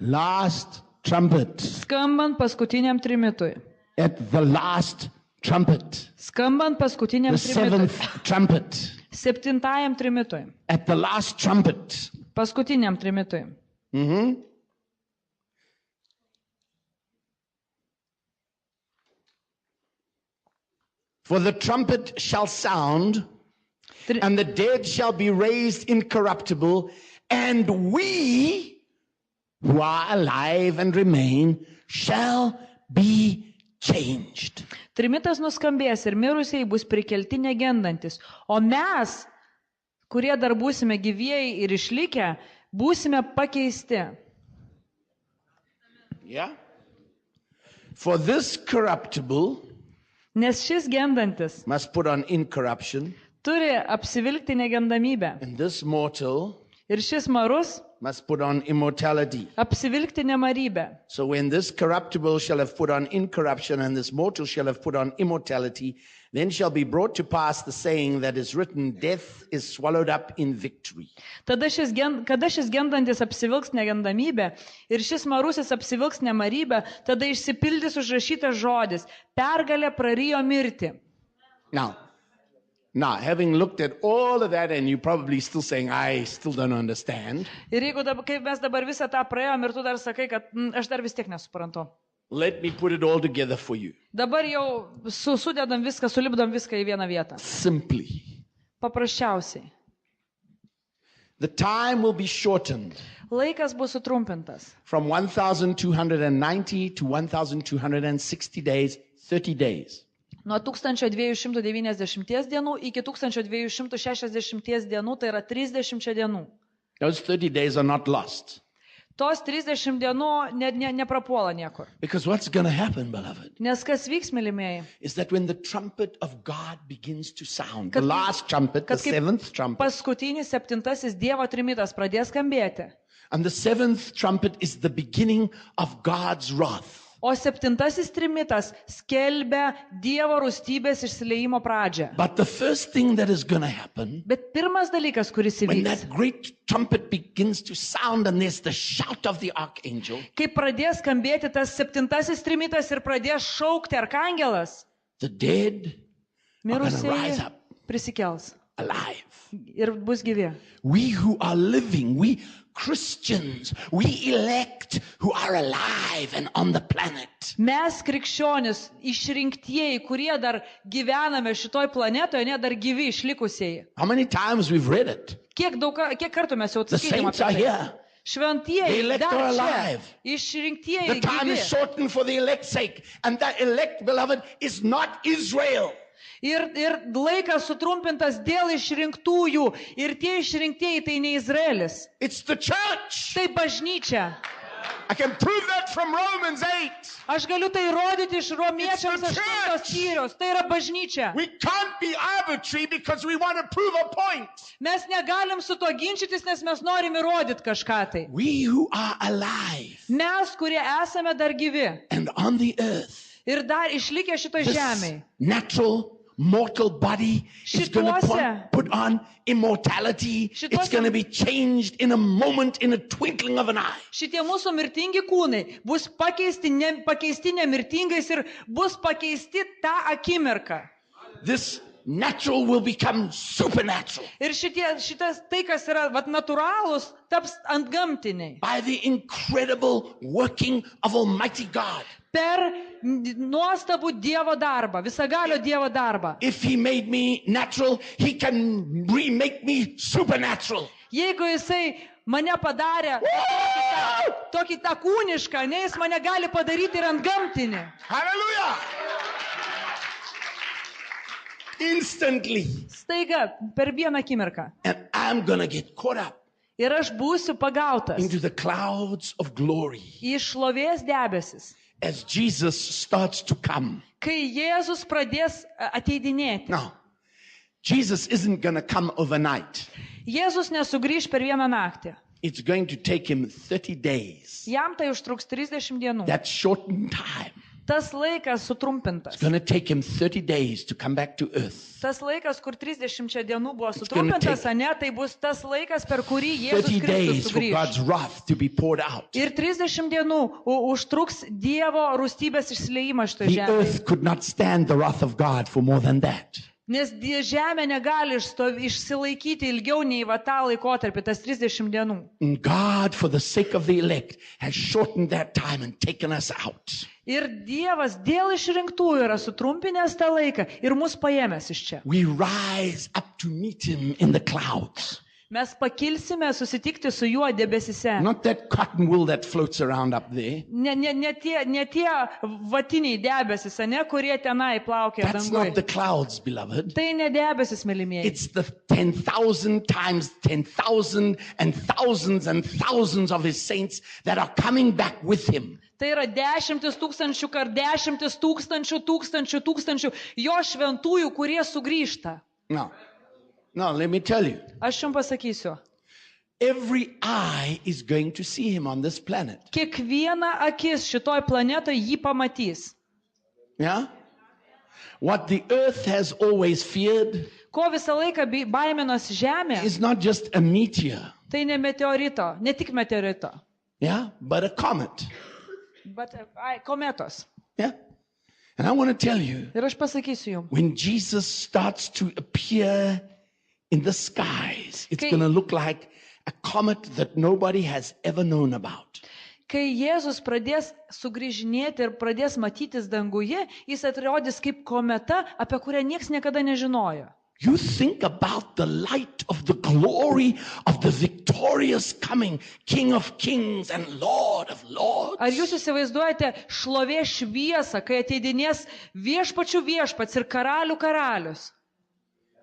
Last trumpet. Skambant paskutiniam trimitui. At the last trumpet. Skambant paskutiniam The trimitui. 7th trumpet. 7 trimitui. At the last trumpet. Paskutiniam trimitui. For the trumpet shall sound, Tri- and the dead shall be raised incorruptible, and we who are alive and remain shall be changed. Trimitas nuskambės ir mirusiai bus prikelti negendantis, o mes, kurie dar būsime gyvieji ir išlikę, būsime pakeisti. Yeah? For this corruptible Nes šis gendantis must put on incorruption, turi apsivilkti negendamybę. and this mortal Ir šis marus must put on immortality. apsivilkti nemarybę. So when this corruptible shall have put on incorruption, and this mortal shall have put on immortality, then shall be brought to pass the saying that is written, death is swallowed up in victory. Kada šis gendantis apsivilks negendamybę ir šis marusis apsivilks nemarybę, tada išsipildys užrašytas žodis. Pergalė prarijo mirtį. Now, having looked at all of that, and you're probably still saying, I still don't understand. Ir jeigu kaip mes dabar visą tą praėjom ir tu dar sakai, kad aš dar vis tiek nesuprantu. Let me put it all together for you. Dabar jau sudedam viską, sulipdom viską į vieną vietą. Simply. Paprasčiausiai. The time will be shortened Laikas bus sutrumpintas. from 1,290 to 1,260 days, 30 days. Nuo 1290 dienų iki 1260 dienų, tai yra 30 dienų. Those 30 days are not lost. Tos 30 dienų neprapuola niekur. Because what's going to happen, beloved, Nes kas vyks, mylimieji? is that when the trumpet of God begins to sound, the Kad- last trumpet, the kad kaip- seventh trumpet, Paskutinis 7 Dievo trimitas pradės skambėti. and the seventh trumpet is the beginning of God's wrath. O 7 trimitas skelbia Dievo rūstybės išsileimo pradžią. But the first thing that is going to happen Bet pirmas dalykas, kuris when įvyks, that great trumpet begins to sound and there's the shout of the archangel, kai pradės skambėti tas 7 trimitas ir pradės šaukti arkangelas, the dead are going to rise mirusieji up prisikels alive. ir bus gyvi. We who are living, we Christians, we elect who are alive and on the planet. Mes krikščionis, išrinktieji, kurie dar gyvename šitoj planetoje, ne dar gyvi išlikusieji. How many times we've read it? Kiek kartų mes jau The skaitėme saints are apie tai? here. The Šventieji, elect dar are čia, alive. išrinktieji The time is gyvi. shortened for the elect's sake. And that elect, beloved, is not Israel. Ir laikas sutrumpintas dėl išrinktųjų. Ir tie išrinktieji tai ne Izraelis. It's the church. Tai bažnyčia. I can prove that from Romans 8. Aš galiu tai rodyti iš Romiečiams It's the 8 church. skyriaus. Tai yra bažnyčia. We can't be arbitrary because we want to prove a point. Mes negalim su to ginčytis, nes mes norim įrodyti kažką tai. We who are alive Mes, kurie esame dar gyvi and on the earth, ir dar išlikę šitoj this žemėje. natural mortal body is going to Šituose- put on immortality. It's Šituose- going to be changed in a moment, in a twinkling of an eye. Šitie mūsų mirtingi kūnai bus pakeisti nemirtingais ir bus pakeisti tą akimirką. This natural will become supernatural Ir šitas tai, kas yra natūralūs, taps antgamtiniai. by the incredible working of Almighty God. Per nuostabų Dievo darbą, visagalio Dievo darbą. If He made me natural, He can remake me supernatural. Jeigu Jisai mane padarė tokį tą kūnišką, ne, Jis mane gali padaryti ir antgamtinį. Hallelujah! Instantly. Staiga, per vieną akimirką. And I'm going to get caught up Ir aš būsiu pagautas into the clouds of glory į šlovės debesis, as Jesus starts to come. kai Jėzus pradės ateidinėti. Now, Jesus isn't going to come overnight. Jėzus nesugrįž per vieną naktį. It's going to take Him 30 days. Jam tai užtruks 30 dienų. That shortened time. Tas laikas sutrumpintas. It's going to take Him 30 days to come back to earth. Tas laikas, kur 30 dienų buvo gonna sutrumpintas, take ne, tai bus tas laikas, per kurį Jėzus 30 Kristus days for sugrįž. God's wrath to be poured out. Ir 30 dienų užtruks Dievo rūstybės išsiliejimas šitoje The žemėje. earth could not stand the wrath of God for more than that. Nes žemė negali išsilaikyti ilgiau nei va tą laikotarpį, tas 30 dienų. And God, for the sake of the elect, has shortened that time and taken us out. Ir Dievas dėl išrinktųjų yra sutrumpinęs tą laiką ir mus paėmęs iš čia. We rise up to meet Him in the clouds. Mes pakilsime susitikti su juo debesise. Not that cotton wool that floats around up there. Ne tie vatiniai debesis, ne, kurie tenai plaukia That's not dangui. the clouds, beloved. Tai ne debesis, mylimieji. It's the 10,000 times 10,000 and thousands and thousands of his saints that are coming back with him. Tai yra 10 tūkstančių kar 10 tūkstančių jo šventųjų, kurie sugrįžta. Now, let me tell you. Aš jums pasakysiu. Every eye is going to see him on this planet. Kiekviena akis šitoj planetoje jį pamatys. Yeah? What the earth has always feared Ko visą laiką baiminosi žemė, is not just a meteor, tai ne meteorito, ne tik meteorito, yeah, but a comet. bet kometos. Yeah? And I want to tell you, Ir aš pasakysiu jums. when Jesus starts to appear in the skies, it's Okay. going to look like a comet that nobody has ever known about. Kai Jėzus pradės sugrįžinėti ir pradės matytis danguje, jis atrodys kaip kometa, apie kurią nieks niekada nežinojo. You think about the light of the glory of the victorious coming King of Kings and Lord of Lords. Ar jūs įsivaizduojate šlovės šviesą, kai ateidinės viešpačių viešpats ir karalių karalius?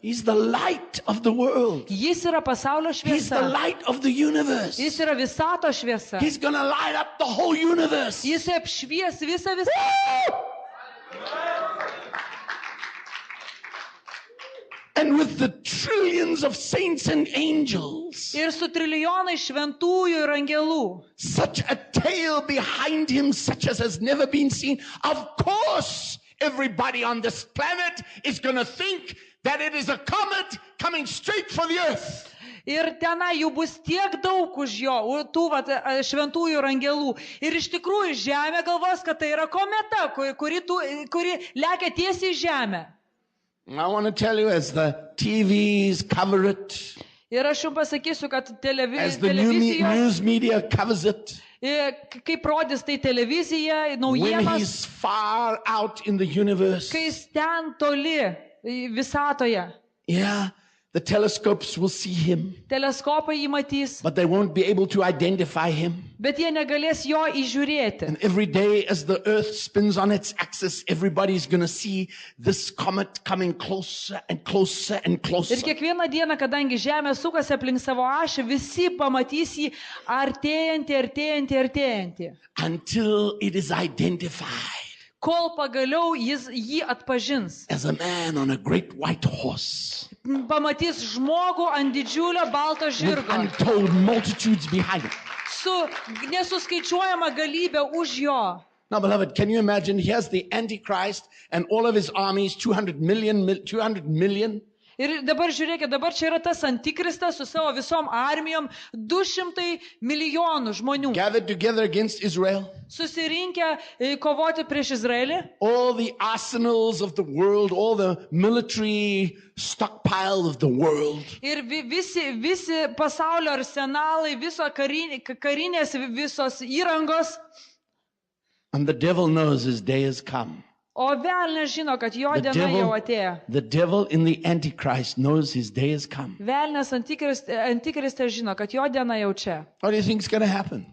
He's the light of the world. Jis yra pasaulio He's the šviesa. light of the universe. Jis yra visato šviesa. He's going to light up the whole universe. Jis apšvies visą. And with the trillions of saints and angels, Ir su trilijonai šventųjų ir angelų. such a tail behind him, such as has never been seen. Of course, everybody on this planet is going to think that it is a comet coming straight for the earth. Ir tenai jų bus tiek daug už jo, tų šventųjų ir angelų. Ir iš tikrųjų žemė galvos, kad tai yra kometa, kuri lekia tiesiai į žemę. I want to tell you, as the TVs cover it, Ir aš jums pasakysiu, kad as the news media covers it, kaip rodys tai televizija, when naujienos, he's far out in the universe, kai jis ten toli visatoje. yeah, the telescopes will see him, Teleskopai jį matys, but they won't be able to identify him. bet jie negalės jo įžiūrėti. And every day as the earth spins on its axis, everybody's going to see this comet coming closer and closer and Ir closer. kiekvieną dieną, kadangi Žemė sukasi aplink savo ašį, visi pamatys jį artėjantį. Until it is identified Kol pagaliau jis jį atpažins. as a man on a great white horse Pamatys žmogų ant didžiulio balto with žirgo. untold multitudes behind him. Su nesuskaičiuojama galybė už jo. Now, beloved, can you imagine? Here's the Antichrist and all of his armies, 200 million. Ir dabar žiūrėkit, dabar čia yra tas antikristas su savo visom armijom, 200 milijonų žmonių. Gathered together against Israel. Susirinkę kovoti prieš Izraelį. All the arsenals of the world, all the military stockpile of the world. Ir visi pasaulio arsenalai, karinės visos įrangos. And the devil knows his day has come. O velnias žino, kad jo The diena jau atėjo. the devil in the Antichrist knows his day has come. Velnias antikristas žino, kad jo diena jau čia. What do you think is going to happen?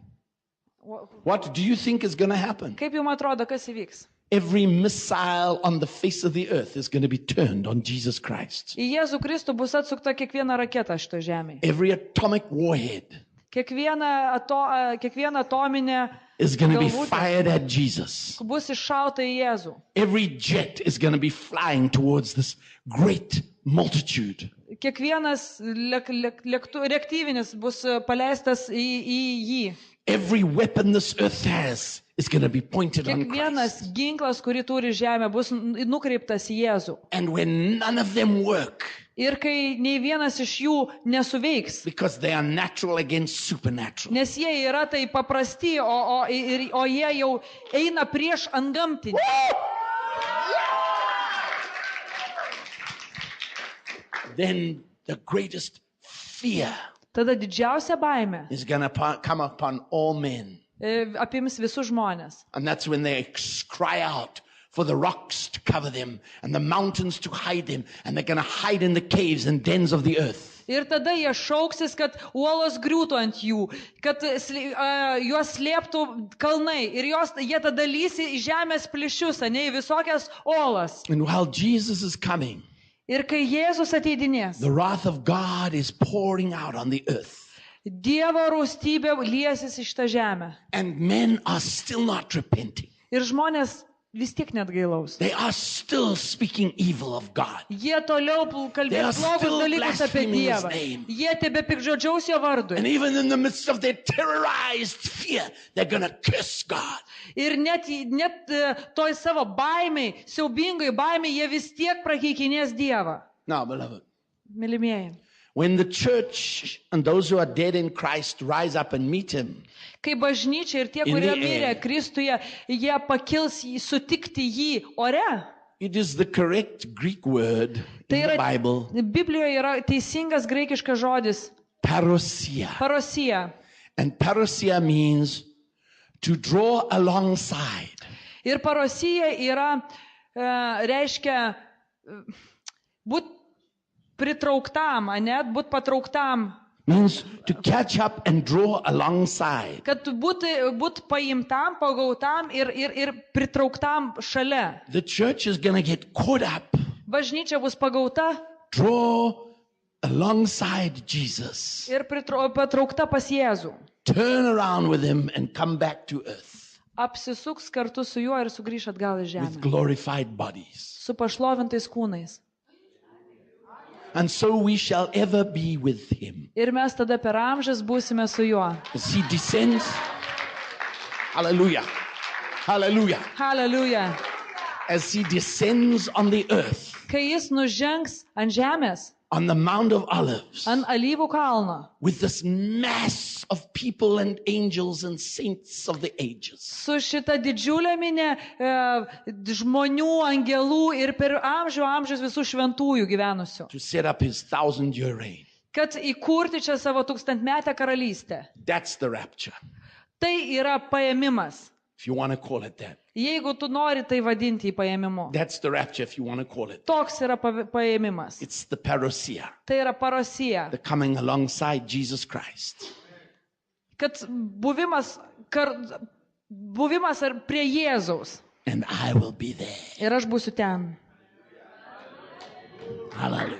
What do you think is going to happen? Kaip jums atrodo, kas įvyks? Every missile on the face of the earth is going to be turned on Jesus Christ. Į Jėzų Kristų bus atsukta kiekviena raketa šito žemėje. Every atomic warhead Kiekviena atominė is going to be galvutė fired at Jesus. bus iššauta į Jėzų. Every jet is going to be flying towards this great multitude. Kiekvienas reaktyvinis bus paleistas į jį. Every weapon this earth has is going to be pointed on Kiekvienas Christ. ginklas, kurį turi žemė, bus nukreiptas į Jėzų. And when none of them work, Ir kai nei vienas iš jų nesuveiks, because they are natural against supernatural, nes jie yra tai paprasti, o jie jau eina prieš antgamtinį. then the greatest fear Tada didžiausia baimė is going to come upon all men. apims visus žmonės. And that's when they cry out for the rocks to cover them and the mountains to hide them. And they're going to hide in the caves and dens of the earth. Ir tada jie šauksis, kad uolos griūtų ant jų, kad juos slėptų kalnai. Ir jie tada lysi į žemės plyšius, ne į visokias olas. And while Jesus is coming, Ir kai Jėzus ateidinės, the wrath of God is pouring out on the earth. Dievo rūstybė liesis iš tą žemę. And men are still not repenting. Ir žmonės vis tiek net gailaus. They are still speaking evil of God. Jie toliau kalbės blogus dalykus apie Dievą. Jie tebe pikžodžiaus jo vardui. And even in the midst of their terrorized fear, they're going to curse God. Ir net toj savo baimiai, siaubingai baimiai, jie vis tiek prakeikinės Dievą. Now, beloved, Mylimieji, when the church and those who are dead in Christ rise up and meet him, kai bažnyčia ir tie, In kurie the mirė air. Kristuje, jie pakils sutikti jį ore. it is the correct Greek word Tai in the yra, Bible, Biblijoje yra teisingas graikiškas žodis parousia. parosija. And parousia means to draw alongside. Ir parosija yra, reiškia, būt pritrauktam, net būt patrauktam, Means to catch up and draw alongside. kad būt paimtam, pagautam ir pritrauktam šalia. The church is going to get caught up, Bažnyčia bus pagauta draw alongside Jesus, ir patraukta pas Jėzų. turn around with him and come back to earth Apsisuks kartu su juo ir sugrįš atgal į with žemę. glorified bodies. Su pašlovintais kūnais. And so we shall ever be with him. Ir mes tada per amžius būsime su juo. As he descends, hallelujah, hallelujah, Hallelujah. as he descends on the earth, Kai jis nužengs ant žemės, on the Mount of Olives, ant alyvų kalno, with this mass of people and angels and saints of the ages. su šita didžiulė minė žmonių, angelų ir per amžius visų šventųjų gyvenusių, To set up his 1,000-year reign. kad įkurti čia savo tūkstantmetę karalystę. That's the rapture, Tai yra paėmimas. if you want to call it that. Jeigu tu nori tai vadinti paėmimu. That's the rapture, if you want to call it. Toks yra paėmimas. It's the parousia, Tai yra parosija. the coming alongside Jesus Christ. Kad buvimas ar prie Jėzaus. And I will be there. Ir aš būsiu ten. Hallelujah.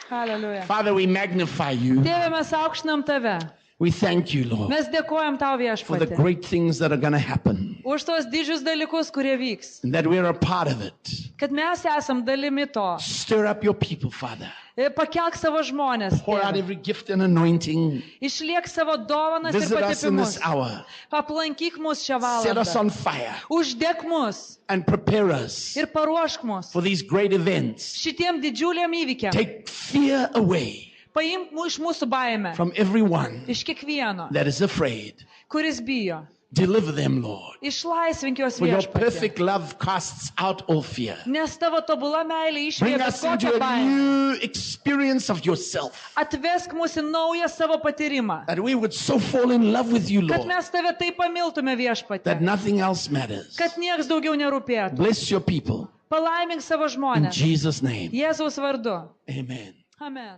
Hallelujah. Father, we magnify you. Tėve, mes aukštinam tave. We thank you, Lord, Mes dėkojam tau for the viešpatie. great things that are going to happen Už tos didžius dalykus, kurie vyks. and that we're a part of it. Kad mes esam dalimi to. Stir up your people, Father. Pakelk savo žmonės. Pour out Tėve. every gift and anointing. Išliek savo dovanas ir Visit us in this patipimus. hour. Aplankyk mus šią Set us valandą. on fire Uždek mus and prepare us ir paruošk mus for these great events. šitiem didžiuliam įvykiam. Take fear away Paimk iš mūsų baimę. from everyone Iš kiekvieno, that is afraid. kuris bijo. Deliver them, Lord. Išlaisvink juos For your viešpatie. perfect love casts out all fear. Nes tavo tobula meilė išvėja Bring bet us into kokią a baimę. new experience of yourself. Atvesk mus į naują savo patyrimą. That we would so fall in love with you, Kad Lord, mes tave taip pamiltume that viešpatie. nothing else matters. Kad nieks daugiau nerūpėtų. Bless your people. Palaimink savo In žmonės. Jesus' name. Jėzaus vardu. Amen. Amen.